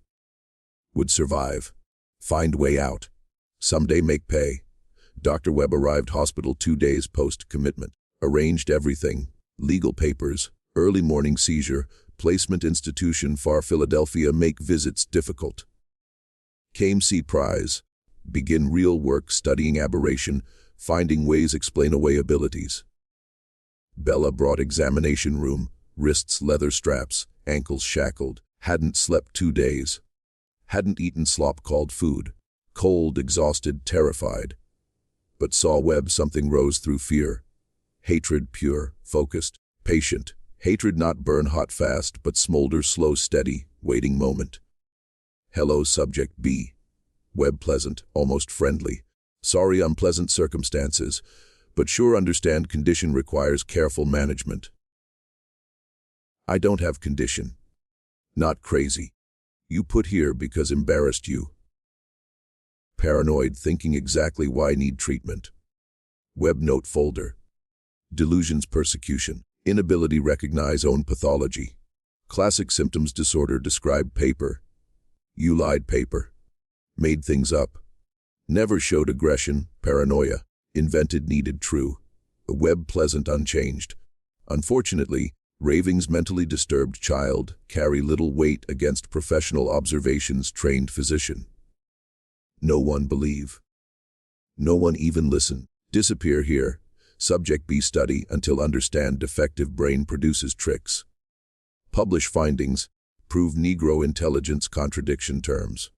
Would survive. Find way out. Someday make pay. Dr. Webb arrived hospital 2 days post-commitment. Arranged everything. Legal papers. Early morning seizure. Placement institution far Philadelphia make visits difficult. Came see prize. Begin real work studying aberration. Finding ways explain away abilities. Bella brought examination room. Wrists leather straps. Ankles shackled. Hadn't slept 2 days. Hadn't eaten slop called food. Cold, exhausted, terrified. But saw Webb something rose through fear. Hatred pure, focused, patient. Hatred not burn hot fast, but smolder slow steady, waiting moment. Hello subject B. Webb pleasant, almost friendly. Sorry unpleasant circumstances, but sure understand condition requires careful management. I don't have condition. Not crazy. You put here because embarrassed you. Paranoid thinking exactly why need treatment. Web note folder. Delusions persecution. Inability recognize own pathology. Classic symptoms disorder described paper. You lied paper. Made things up. Never showed aggression, paranoia. Invented needed true. A Web pleasant unchanged. Unfortunately, ravings mentally disturbed child carry little weight against professional observations trained physician. No one believe. No one even listen. Disappear here. Subject B study until understand defective brain produces tricks. Publish findings. Prove Negro intelligence contradiction terms.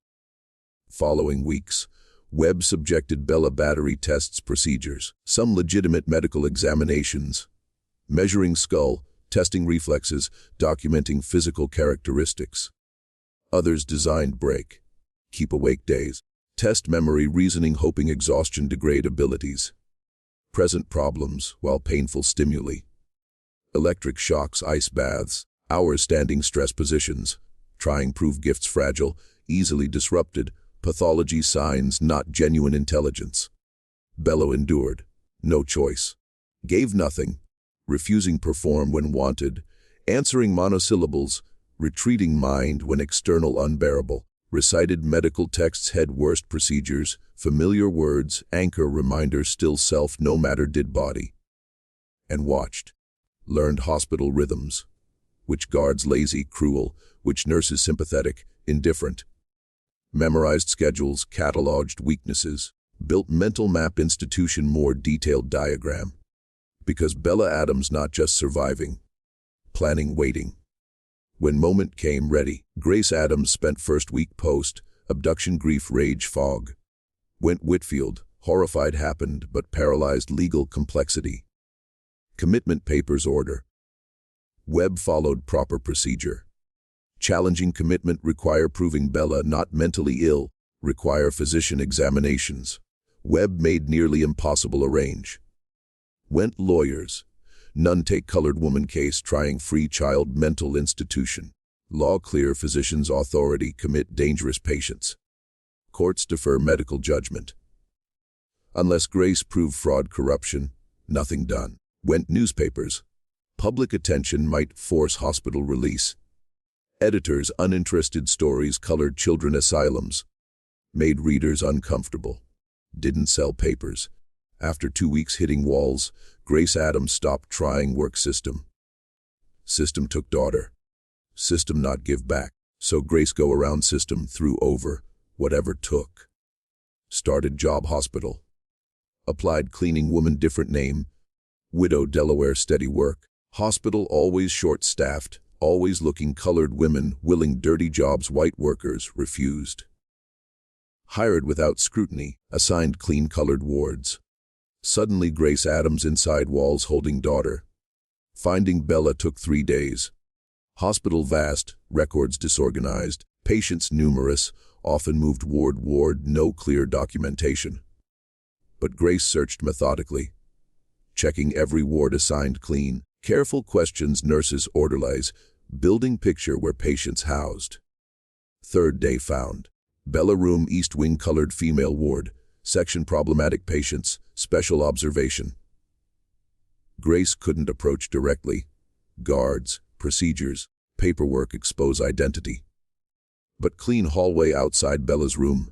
Following weeks, Webb subjected Bella battery tests procedures. Some legitimate medical examinations. Measuring skull, testing reflexes, documenting physical characteristics. Others designed break. Keep awake days. Test memory reasoning hoping exhaustion degrade abilities. Present problems while painful stimuli. Electric shocks ice baths. Hours standing stress positions. Trying prove gifts fragile, easily disrupted. Pathology signs not genuine intelligence. Bello endured. No choice. Gave nothing. Refusing perform when wanted. Answering monosyllables. Retreating mind when external unbearable. Recited medical texts head worst procedures. Familiar words, anchor reminder still self no matter did body. And watched. Learned hospital rhythms. Which guards lazy, cruel, which nurses sympathetic, indifferent. Memorized schedules, cataloged weaknesses. Built mental map institution more detailed diagram. Because Bella Adams not just surviving. Planning waiting. When moment came ready, Grace Adams spent first week post, abduction grief rage fog. Went Whitfield, horrified happened but paralyzed legal complexity. Commitment papers order. Webb followed proper procedure. Challenging commitment require proving Bella not mentally ill, require physician examinations. Webb made nearly impossible arrange. Went lawyers. None take colored woman case trying free child mental institution. Law clear physician's authority commit dangerous patients. Courts defer medical judgment. Unless Grace prove fraud corruption, nothing done. Went newspapers. Public attention might force hospital release. Editors' uninterested stories colored children asylums, made readers uncomfortable, didn't sell papers. After 2 weeks hitting walls, Grace Adams stopped trying work system. System took daughter. System not give back. So Grace go around system threw over whatever took. Started job hospital. Applied cleaning woman different name. Widow Delaware steady work. Hospital always short-staffed, always looking colored women willing dirty jobs white workers refused. Hired without scrutiny, assigned clean-colored wards. Suddenly Grace Adams inside walls holding daughter. Finding Bella took 3 days. Hospital vast, records disorganized, patients numerous, often moved ward, no clear documentation. But Grace searched methodically, checking every ward assigned clean, careful questions nurses orderlies, building picture where patients housed. 3rd day found. Bella room east wing colored female ward, section problematic patients, special observation. Grace couldn't approach directly. Guards, procedures, paperwork expose identity. But clean hallway outside Bella's room.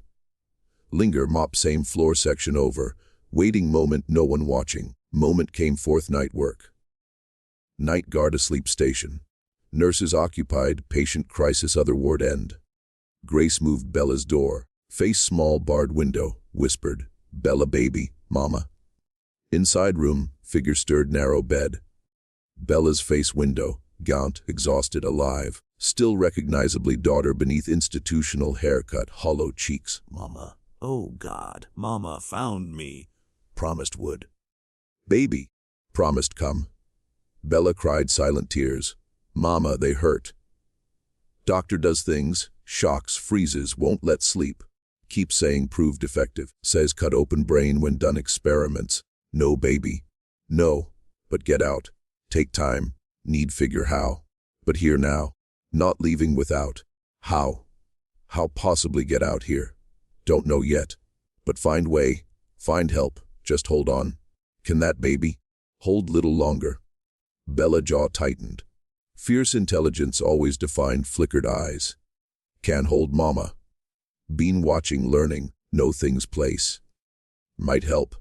Linger mop same floor section over. Waiting moment no one watching. Moment came 4th night work. Night guard asleep station. Nurses occupied, patient crisis other ward end. Grace moved Bella's door. Face small barred window, whispered, "Bella baby, mama." Inside room, figure stirred narrow bed. Bella's face window, gaunt, exhausted, alive. Still recognizably daughter beneath institutional haircut, hollow cheeks. Mama, oh God, Mama found me. Promised would. Baby, promised come. Bella cried silent tears. Mama, they hurt. Doctor does things, shocks, freezes, won't let sleep. Keep saying prove defective, says cut open brain when done experiments. No baby. No, but get out. Take time. Need figure how. But here now. Not leaving without. How? How possibly get out here? Don't know yet. But find way. Find help. Just hold on. Can that baby? Hold little longer. Bella jaw tightened. Fierce intelligence always defined flickered eyes. Can hold mama. Been watching learning, know things place. Might help.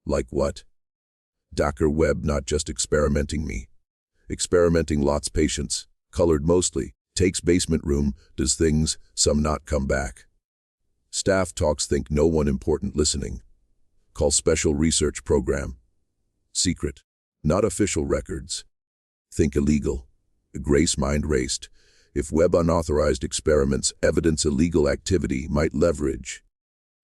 Like what? Dr. Webb not just experimenting me. Experimenting lots patients, colored mostly, takes basement room, does things, some not come back. Staff talks think no one important listening. Call special research program. Secret. Not official records. Think illegal. Grace mind raced. If Webb unauthorized experiments, evidence illegal activity might leverage.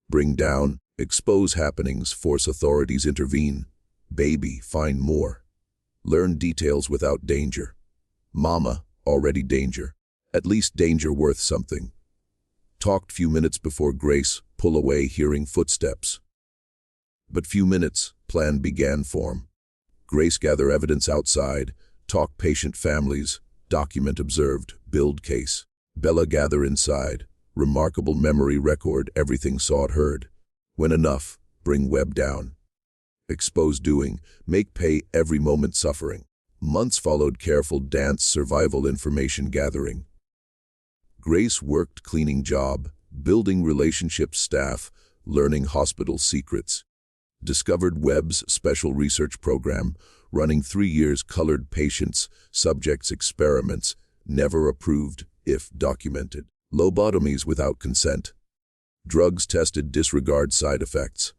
Bring down, expose happenings, force authorities intervene. Baby, find more. Learn details without danger. Mama, already danger. At least danger worth something. Talked few minutes before Grace, pull away hearing footsteps. But few minutes, plan began form. Grace gather evidence outside, talk patient families, document observed, build case. Bella gather inside, remarkable memory record everything saw it heard. When enough, bring Webb down. Expose doing, make pay every moment suffering. Months followed careful dance survival information gathering. Grace worked cleaning job, building relationships staff, learning hospital secrets. Discovered Webb's special research program, running 3 years colored patients, subjects experiments, never approved if documented. Lobotomies without consent. Drugs tested disregard side effects.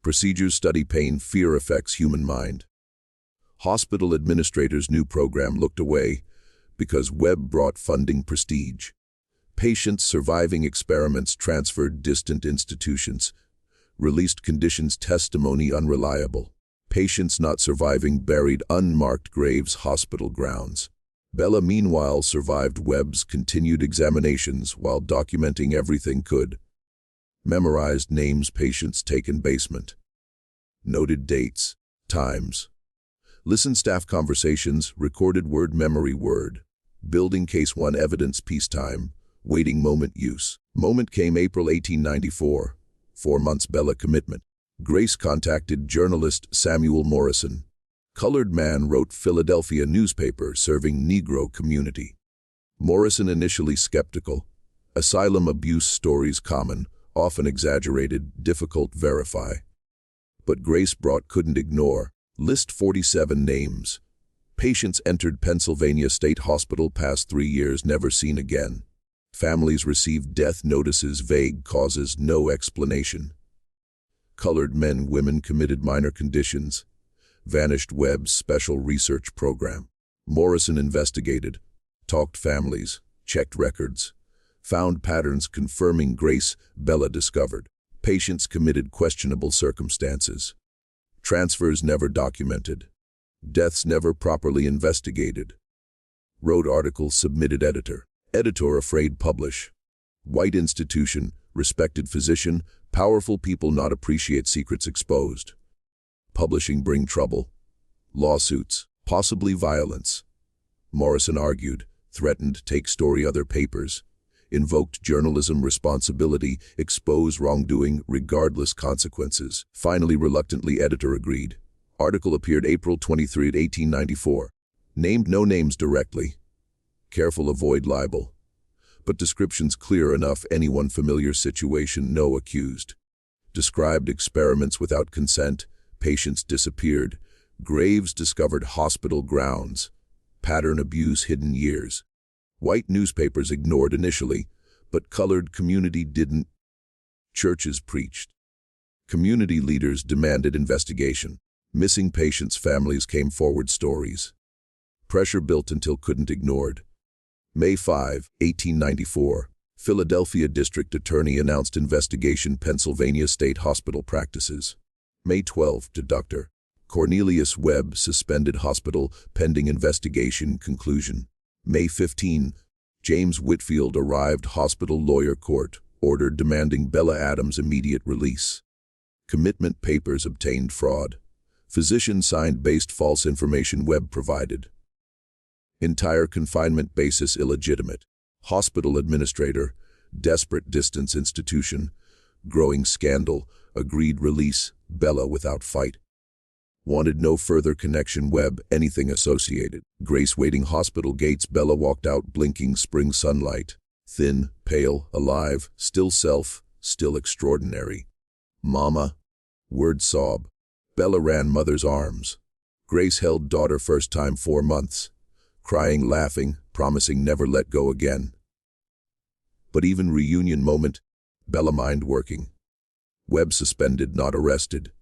Procedures study pain fear affects human mind. Hospital administrators' new program looked away because Webb brought funding prestige. Patients surviving experiments transferred distant institutions. Released conditions testimony unreliable. Patients not surviving buried unmarked graves hospital grounds. Bella meanwhile survived Webb's continued examinations while documenting everything could. Memorized names patients taken basement. Noted dates, times. Listened staff conversations, recorded word memory word. Building case 1 evidence peacetime. Waiting moment use. Moment came April 1894. 4 months Bella commitment. Grace contacted journalist Samuel Morrison. Colored man wrote Philadelphia newspaper serving Negro community. Morrison initially skeptical. Asylum abuse stories common, often exaggerated, difficult verify. But Grace brought couldn't ignore. List 47 names. Patients entered Pennsylvania State Hospital past 3 years never seen again. Families received death notices, vague causes, no explanation. Colored men, women committed minor conditions. Vanished Webb's special research program. Morrison investigated, talked families, checked records, found patterns confirming Grace. Bella discovered. Patients committed questionable circumstances. Transfers never documented. Deaths never properly investigated. Wrote article, submitted editor. Editor afraid publish. White institution, respected physician, powerful people not appreciate secrets exposed. Publishing bring trouble. Lawsuits, possibly violence. Morrison argued, threatened take story other papers. Invoked journalism responsibility, expose wrongdoing regardless consequences. Finally, reluctantly, editor agreed. Article appeared April 23, 1894. Named no names directly. Careful avoid libel. But descriptions clear enough, anyone familiar situation, no accused. Described experiments without consent, patients disappeared, graves discovered hospital grounds, pattern abuse hidden years. White newspapers ignored initially, but colored community didn't. Churches preached. Community leaders demanded investigation. Missing patients' families came forward stories. Pressure built until couldn't ignored. May 5, 1894. Philadelphia District Attorney announced investigation Pennsylvania State Hospital practices. May 12, to Dr. Cornelius Webb suspended hospital pending investigation conclusion. May 15, James Whitfield arrived hospital lawyer court, ordered demanding Bella Adams' immediate release. Commitment papers obtained fraud. Physician signed based false information Webb provided. Entire confinement basis illegitimate. Hospital administrator, desperate distance institution, growing scandal, agreed release, Bella without fight. Wanted no further connection Webb, anything associated. Grace waiting hospital gates, Bella walked out blinking spring sunlight. Thin, pale, alive, still self, still extraordinary. Mama. Word sob. Bella ran mother's arms. Grace held daughter first time 4 months. Crying, laughing, promising never let go again. But even reunion moment, Bella mind working. Webb suspended, not arrested.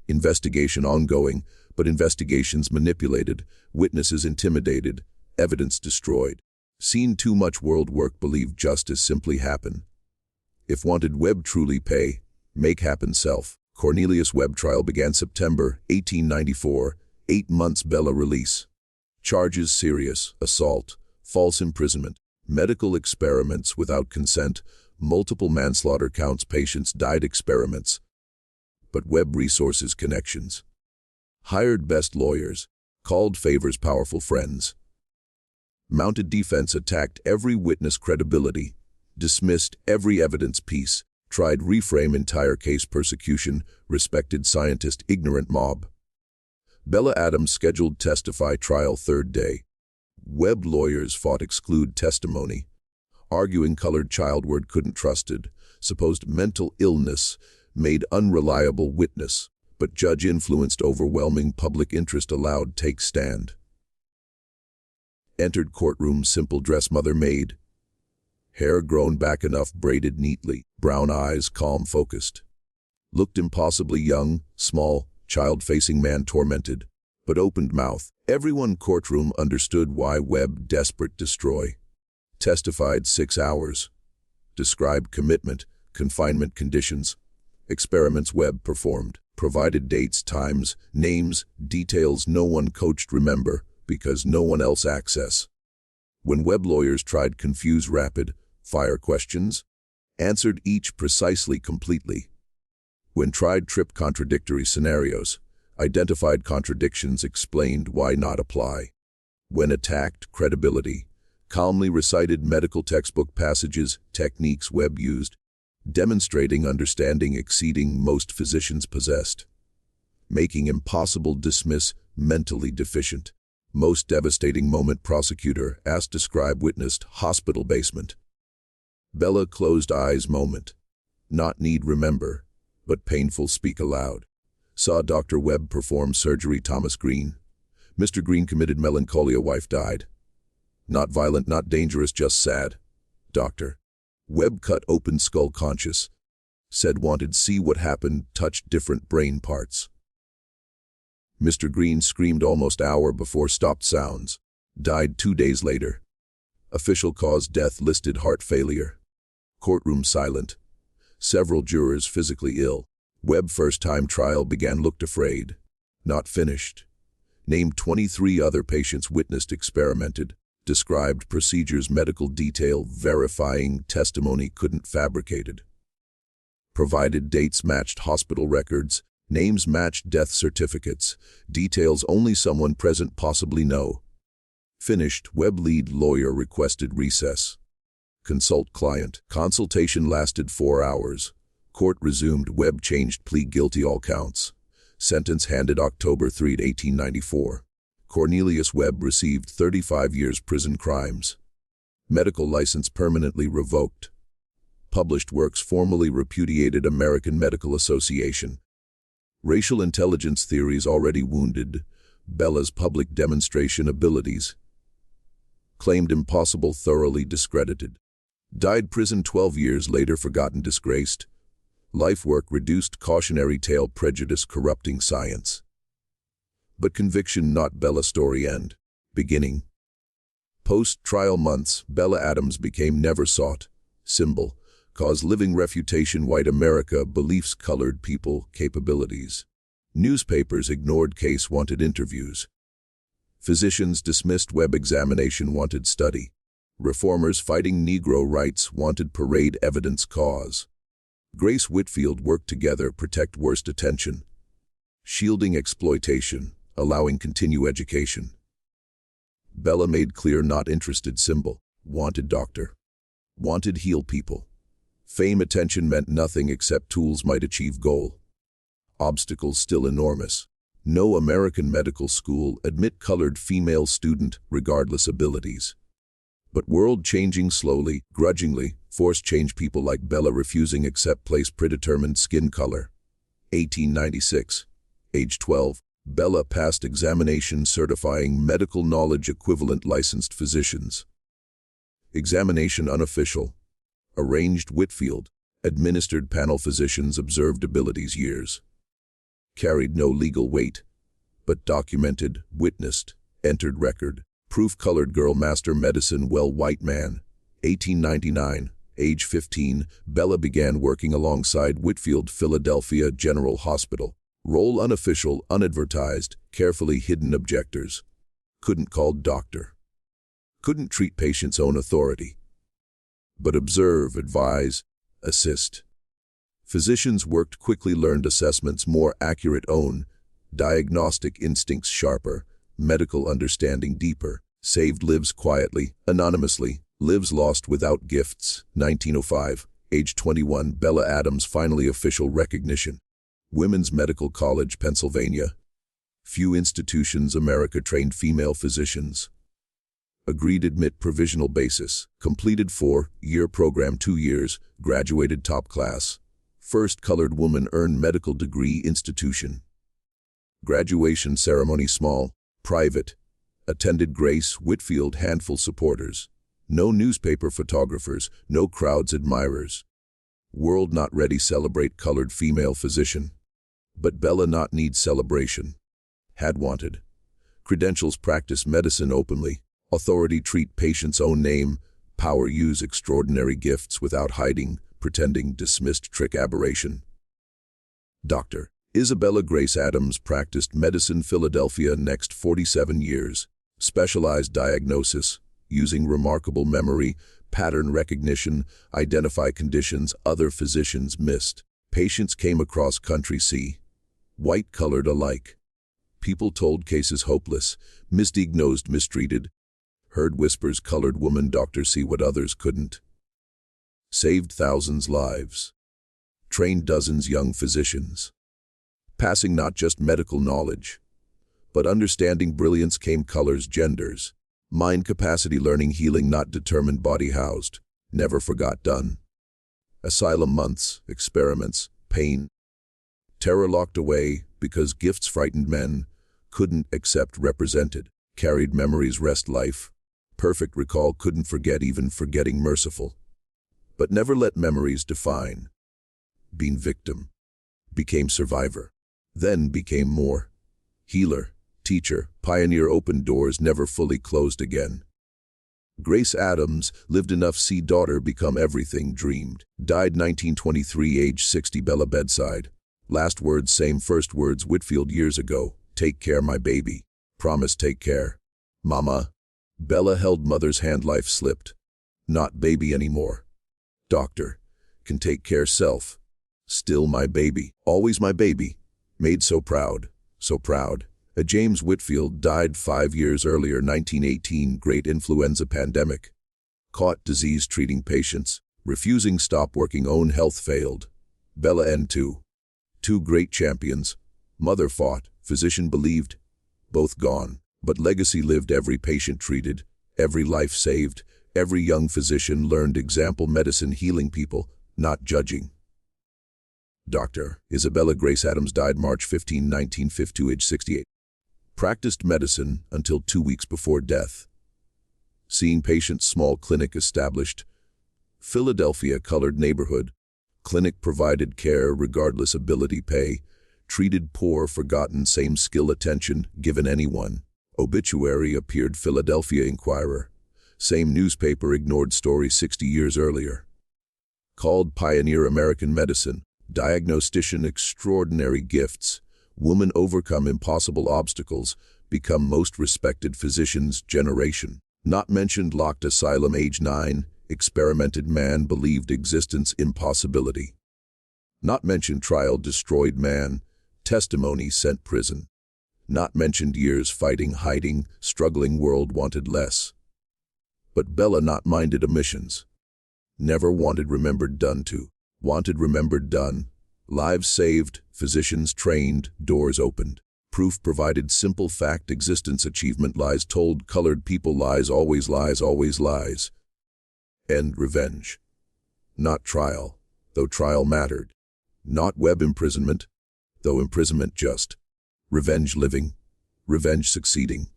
Investigation ongoing, but investigations manipulated, witnesses intimidated, evidence destroyed. Seen too much world work, believe justice simply happen. If wanted Webb truly pay, make happen self. Cornelius Webb trial began September 1894, 8 months Bella release. Charges serious, assault, false imprisonment, medical experiments without consent, multiple manslaughter counts, patients died, experiments. But Webb resources connections. Hired best lawyers, called favors powerful friends. Mounted defense attacked every witness credibility, dismissed every evidence piece, tried reframe entire case persecution, respected scientist ignorant mob. Bella Adams scheduled testify trial 3rd day. Webb lawyers fought exclude testimony, arguing colored child word couldn't trusted, supposed mental illness, made unreliable witness, but judge influenced overwhelming public interest allowed take stand. Entered courtroom simple dress mother maid. Hair grown back enough braided neatly, brown eyes calm focused. Looked impossibly young, small, child-facing man tormented, but opened mouth. Everyone courtroom understood why Webb desperate destroy. Testified 6 hours. Described commitment, confinement conditions. Experiments Webb performed. Provided dates, times, names, details no one coached remember because no one else access. When Webb lawyers tried confuse rapid fire questions, answered each precisely completely. When tried trip contradictory scenarios, identified contradictions, explained why not apply. When attacked credibility, calmly recited medical textbook passages, techniques Webb used, demonstrating understanding exceeding most physicians possessed. Making impossible dismiss mentally deficient. Most devastating moment, prosecutor asked describe witnessed, hospital basement. Bella closed eyes moment. Not need remember, but painful speak aloud. Saw Dr. Webb perform surgery, Thomas Green. Mr. Green committed melancholia, wife died. Not violent, not dangerous, just sad. Doctor. Webb cut open skull, conscious. Said wanted see what happened, touched different brain parts. Mr. Green screamed almost hour before stopped sounds. Died 2 days later. Official cause death listed heart failure. Courtroom silent. Several jurors physically ill. Webb first time trial began, looked afraid. Not finished. Named 23 other patients witnessed, experimented. Described procedures, medical detail, verifying testimony couldn't fabricated. Provided dates matched hospital records, names matched death certificates, details only someone present possibly know. Finished. Webb lead lawyer requested recess. Consult client. Consultation lasted 4 hours. Court resumed. Webb changed plea, guilty all counts. Sentence handed October 3, 1894. Cornelius Webb received 35 years prison, crimes. Medical license permanently revoked. Published works formally repudiated, American Medical Association. Racial intelligence theories already wounded. Bella's public demonstration abilities. Claimed impossible, thoroughly discredited. Died prison 12 years later, forgotten, disgraced. Life work reduced, cautionary tale, prejudice corrupting science. But conviction not Bella story end. Beginning. Post-trial months, Bella Adams became never sought. Symbol. Cause living refutation, white America, beliefs colored people, capabilities. Newspapers ignored case, wanted interviews. Physicians dismissed Webb examination, wanted study. Reformers fighting Negro rights, wanted parade evidence, cause. Grace Whitfield worked together, protect worst attention. Shielding exploitation, allowing continue education. Bella made clear not interested, symbol. Wanted doctor. Wanted heal people. Fame, attention meant nothing except tools might achieve goal. Obstacles still enormous. No American medical school admit colored female student regardless abilities. But world changing slowly, grudgingly, forced change, people like Bella refusing accept place, predetermined skin color. 1896. Age 12. Bella passed examination certifying medical knowledge equivalent, licensed physicians. Examination unofficial. Arranged Whitfield. Administered panel, physicians observed abilities, years. Carried no legal weight. But documented, witnessed, entered record. Proof, colored girl, master medicine, well, white man. 1899. Age 15. Bella began working alongside Whitfield, Philadelphia General Hospital. Role unofficial, unadvertised, carefully hidden, objectors. Couldn't call doctor. Couldn't treat patient's own authority. But observe, advise, assist. Physicians worked quickly, learned assessments more accurate, own. Diagnostic instincts sharper. Medical understanding deeper. Saved lives quietly, anonymously. Lives lost without gifts. 1905. Age 21. Bella Adams finally official recognition. Women's Medical College, Pennsylvania. Few institutions America trained female physicians. Agreed admit provisional basis. Completed 4-year program, 2 years. Graduated top class. First colored woman earned medical degree, institution. Graduation ceremony small. Private. Attended Grace Whitfield, handful supporters. No newspaper photographers, no crowds admirers. World not ready celebrate colored female physician. But Bella not need celebration. Had wanted. Credentials, practice medicine openly. Authority, treat patient's own name. Power, use extraordinary gifts without hiding, pretending, dismissed trick, aberration. Doctor. Isabella Grace Adams practiced medicine, Philadelphia, next 47 years. Specialized diagnosis, using remarkable memory, pattern recognition, identify conditions other physicians missed. Patients came across country, see. White-colored alike. People told cases hopeless, misdiagnosed, mistreated. Heard whispers, colored woman, doctor see what others couldn't. Saved thousands' lives. Trained dozens young physicians. Passing not just medical knowledge, But understanding brilliance came colors, genders. Mind capacity, learning, healing, not determined, body housed. Never forgot, done. Asylum months, experiments, pain. Terror locked away because gifts frightened men, couldn't accept represented. Carried memories, rest life. Perfect recall, couldn't forget, even forgetting merciful. But never let memories define. Been victim. Became survivor. Then became more. Healer, teacher, pioneer, opened doors never fully closed again. Grace Adams lived enough, see daughter become everything, dreamed. Died 1923, age 60, Bella bedside. Last words same, first words Whitfield years ago. Take care, my baby. Promise, take care. Mama. Bella held mother's hand, life slipped. Not baby anymore. Doctor. Can take care self. Still my baby. Always my baby. Made so proud. So proud. A James Whitfield died 5 years earlier, 1918, great influenza pandemic. Caught disease treating patients. Refusing stop working, own health failed. Bella N2. Two great champions. Mother fought, physician believed. Both gone. But legacy lived, every patient treated, every life saved, every young physician learned example, medicine healing people, not judging. Dr. Isabella Grace Adams died March 15, 1952, age 68. Practiced medicine until 2 weeks before death. Seeing patients, small clinic established. Philadelphia colored neighborhood. Clinic provided care regardless ability, pay. Treated poor, forgotten, same skill, attention given anyone. Obituary appeared, Philadelphia Inquirer. Same newspaper ignored story 60 years earlier. Called pioneer American medicine. Diagnostician, extraordinary gifts. Woman overcome impossible obstacles, become most respected physicians generation. Not mentioned, locked asylum, age 9, experimented man, believed existence impossibility. Not mentioned, trial, destroyed man, testimony, sent prison. Not mentioned, years fighting, hiding, struggling world, wanted less. But Bella not minded omissions. Never wanted, remembered, done to. Wanted, remembered, done. Lives saved, physicians trained, doors opened. Proof provided, simple fact, existence, achievement, lies told, colored people, lies, always lies, always lies. End, revenge. Not trial, though trial mattered. Not web imprisonment, though imprisonment just. Revenge living, revenge succeeding.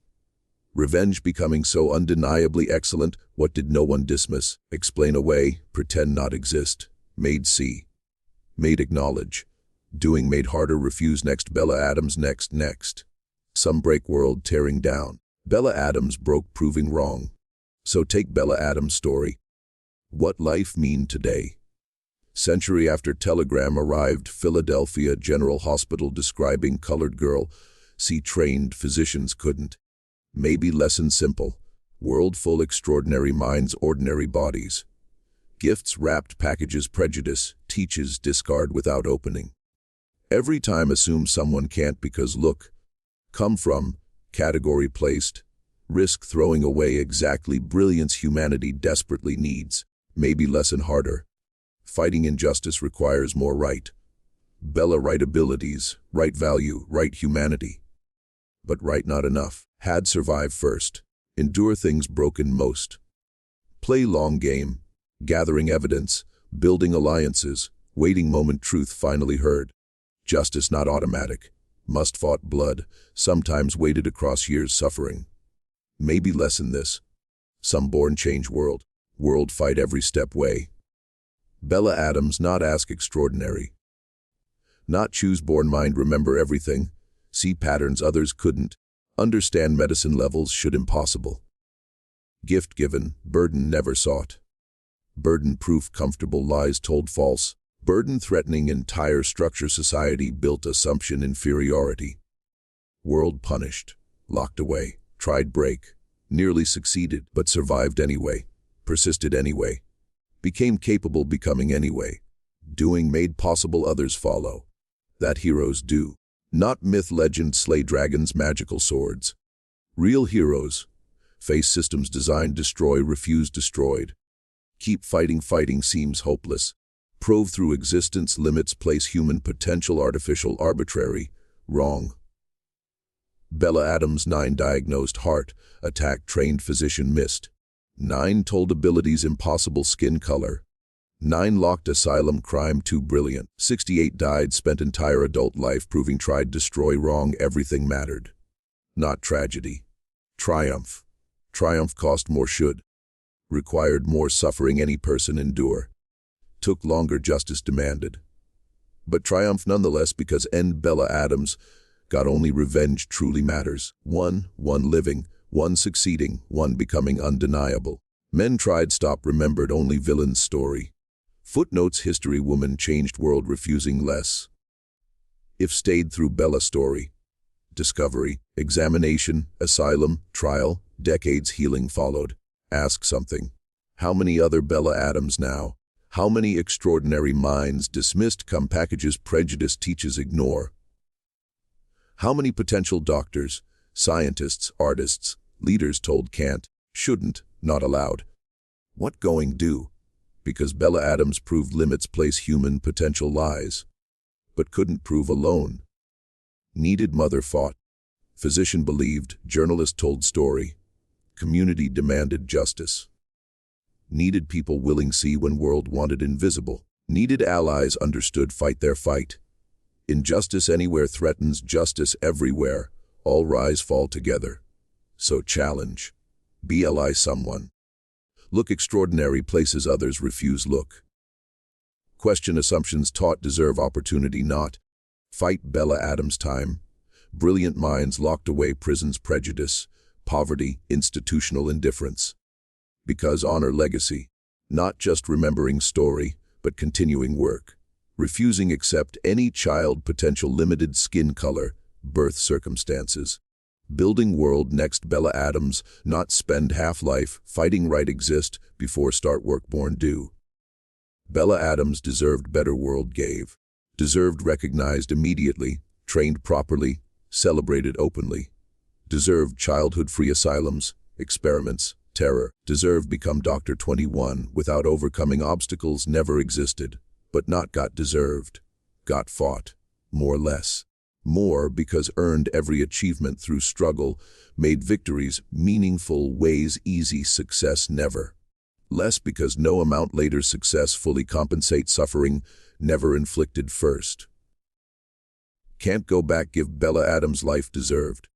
Revenge becoming so undeniably excellent, what did no one dismiss, explain away, pretend not exist, made see, made acknowledge, doing made harder, refuse, next, Bella Adams, next. Some break, world tearing down. Bella Adams broke, proving wrong. So take Bella Adams' story. What life mean today? Century after telegram arrived, Philadelphia General Hospital describing colored girl, see trained physicians couldn't. Maybe lesson simple, world full extraordinary minds, ordinary bodies. Gifts wrapped packages, prejudice, teaches discard without opening. Every time assume someone can't because look, come from, category placed, risk throwing away exactly brilliance humanity desperately needs, maybe lesson harder. Fighting injustice requires more right. Bella right abilities, right value, right humanity. But right not enough. Had survive first. Endure things broken most. Play long game. Gathering evidence. Building alliances. Waiting moment, truth finally heard. Justice not automatic. Must fought blood. Sometimes waited across years suffering. Maybe lesson this. Some born change world. World fight every step way. Bella Adams not ask extraordinary. Not choose born mind, remember everything. See patterns others couldn't. Understand medicine levels should impossible. Gift given, burden never sought. Burden proof, comfortable, lies told false. Burden threatening entire structure, society built assumption, inferiority. World punished, locked away, tried break, nearly succeeded but survived anyway, persisted anyway. Became capable, becoming anyway. Doing made possible, others follow. That heroes do. Not myth, legend, slay dragons, magical swords. Real heroes. Face systems designed, destroy, refuse, destroyed. Keep fighting, fighting seems hopeless. Prove through existence, limits place human potential, artificial, arbitrary, wrong. Bella Adams' 9 diagnosed heart attack trained physician missed. 9 told abilities impossible skin color. 9 locked asylum crime too brilliant. 68 died spent entire adult life proving tried destroy wrong everything mattered. Not tragedy. Triumph. Triumph cost more should. Required more suffering any person endure. Took longer justice demanded. But triumph nonetheless because end Bella Adams got only revenge truly matters. One living, one succeeding, one becoming undeniable. Men tried stop remembered only villain's story. Footnotes history woman changed world refusing less. If stayed through Bella story. Discovery, examination, asylum, trial, decades healing followed. Ask something. How many other Bella Adams now? How many extraordinary minds dismissed come packages prejudice teaches ignore? How many potential doctors, scientists, artists, leaders told can't, shouldn't, not allowed? What going do? Because Bella Adams proved limits place human potential lies, but couldn't prove alone. Needed mother fought. Physician believed, journalist told story. Community demanded justice. Needed people willing see when world wanted invisible. Needed allies understood fight their fight. Injustice anywhere threatens justice everywhere. All rise fall together. So challenge. BLI someone. Look extraordinary places others refuse look. Question assumptions taught deserve opportunity not. Fight Bella Adams time. Brilliant minds locked away prisons prejudice. Poverty, institutional indifference. Because honor legacy. Not just remembering story, but continuing work. Refusing accept any child potential limited skin color, birth circumstances. Building world next Bella Adams, not spend half-life, fighting right exist, before start work born do. Bella Adams deserved better world gave. Deserved recognized immediately, trained properly, celebrated openly. Deserved childhood-free asylums, experiments, terror. Deserved become Dr. 21 without overcoming obstacles never existed, but not got deserved. Got fought. More less. More because earned every achievement through struggle, made victories meaningful ways easy success never. Less because no amount later success fully compensates suffering never inflicted first. Can't go back give Bella Adams life deserved,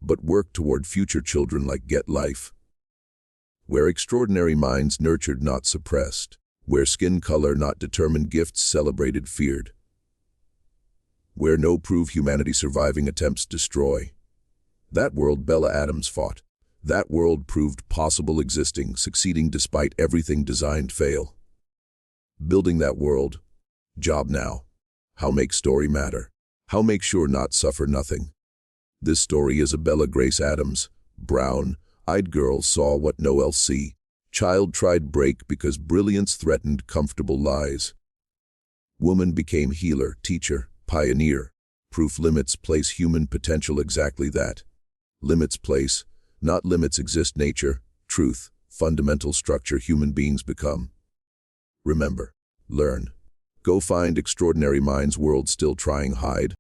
but work toward future children like get life. Where extraordinary minds nurtured not suppressed, where skin color not determined gifts celebrated feared. Where no prove humanity surviving attempts destroy. That world Bella Adams fought. That world proved possible existing, succeeding despite everything designed fail. Building that world. Job now. How make story matter. How make sure not suffer nothing. This story is a Bella Grace Adams, brown-eyed girl saw what no else see. Child tried break because brilliance threatened comfortable lies. Woman became healer, teacher, pioneer. Proof limits place human potential exactly that. Limits place, not limits exist nature, truth, fundamental structure human beings become. Remember, learn. Go find extraordinary minds world still trying hide.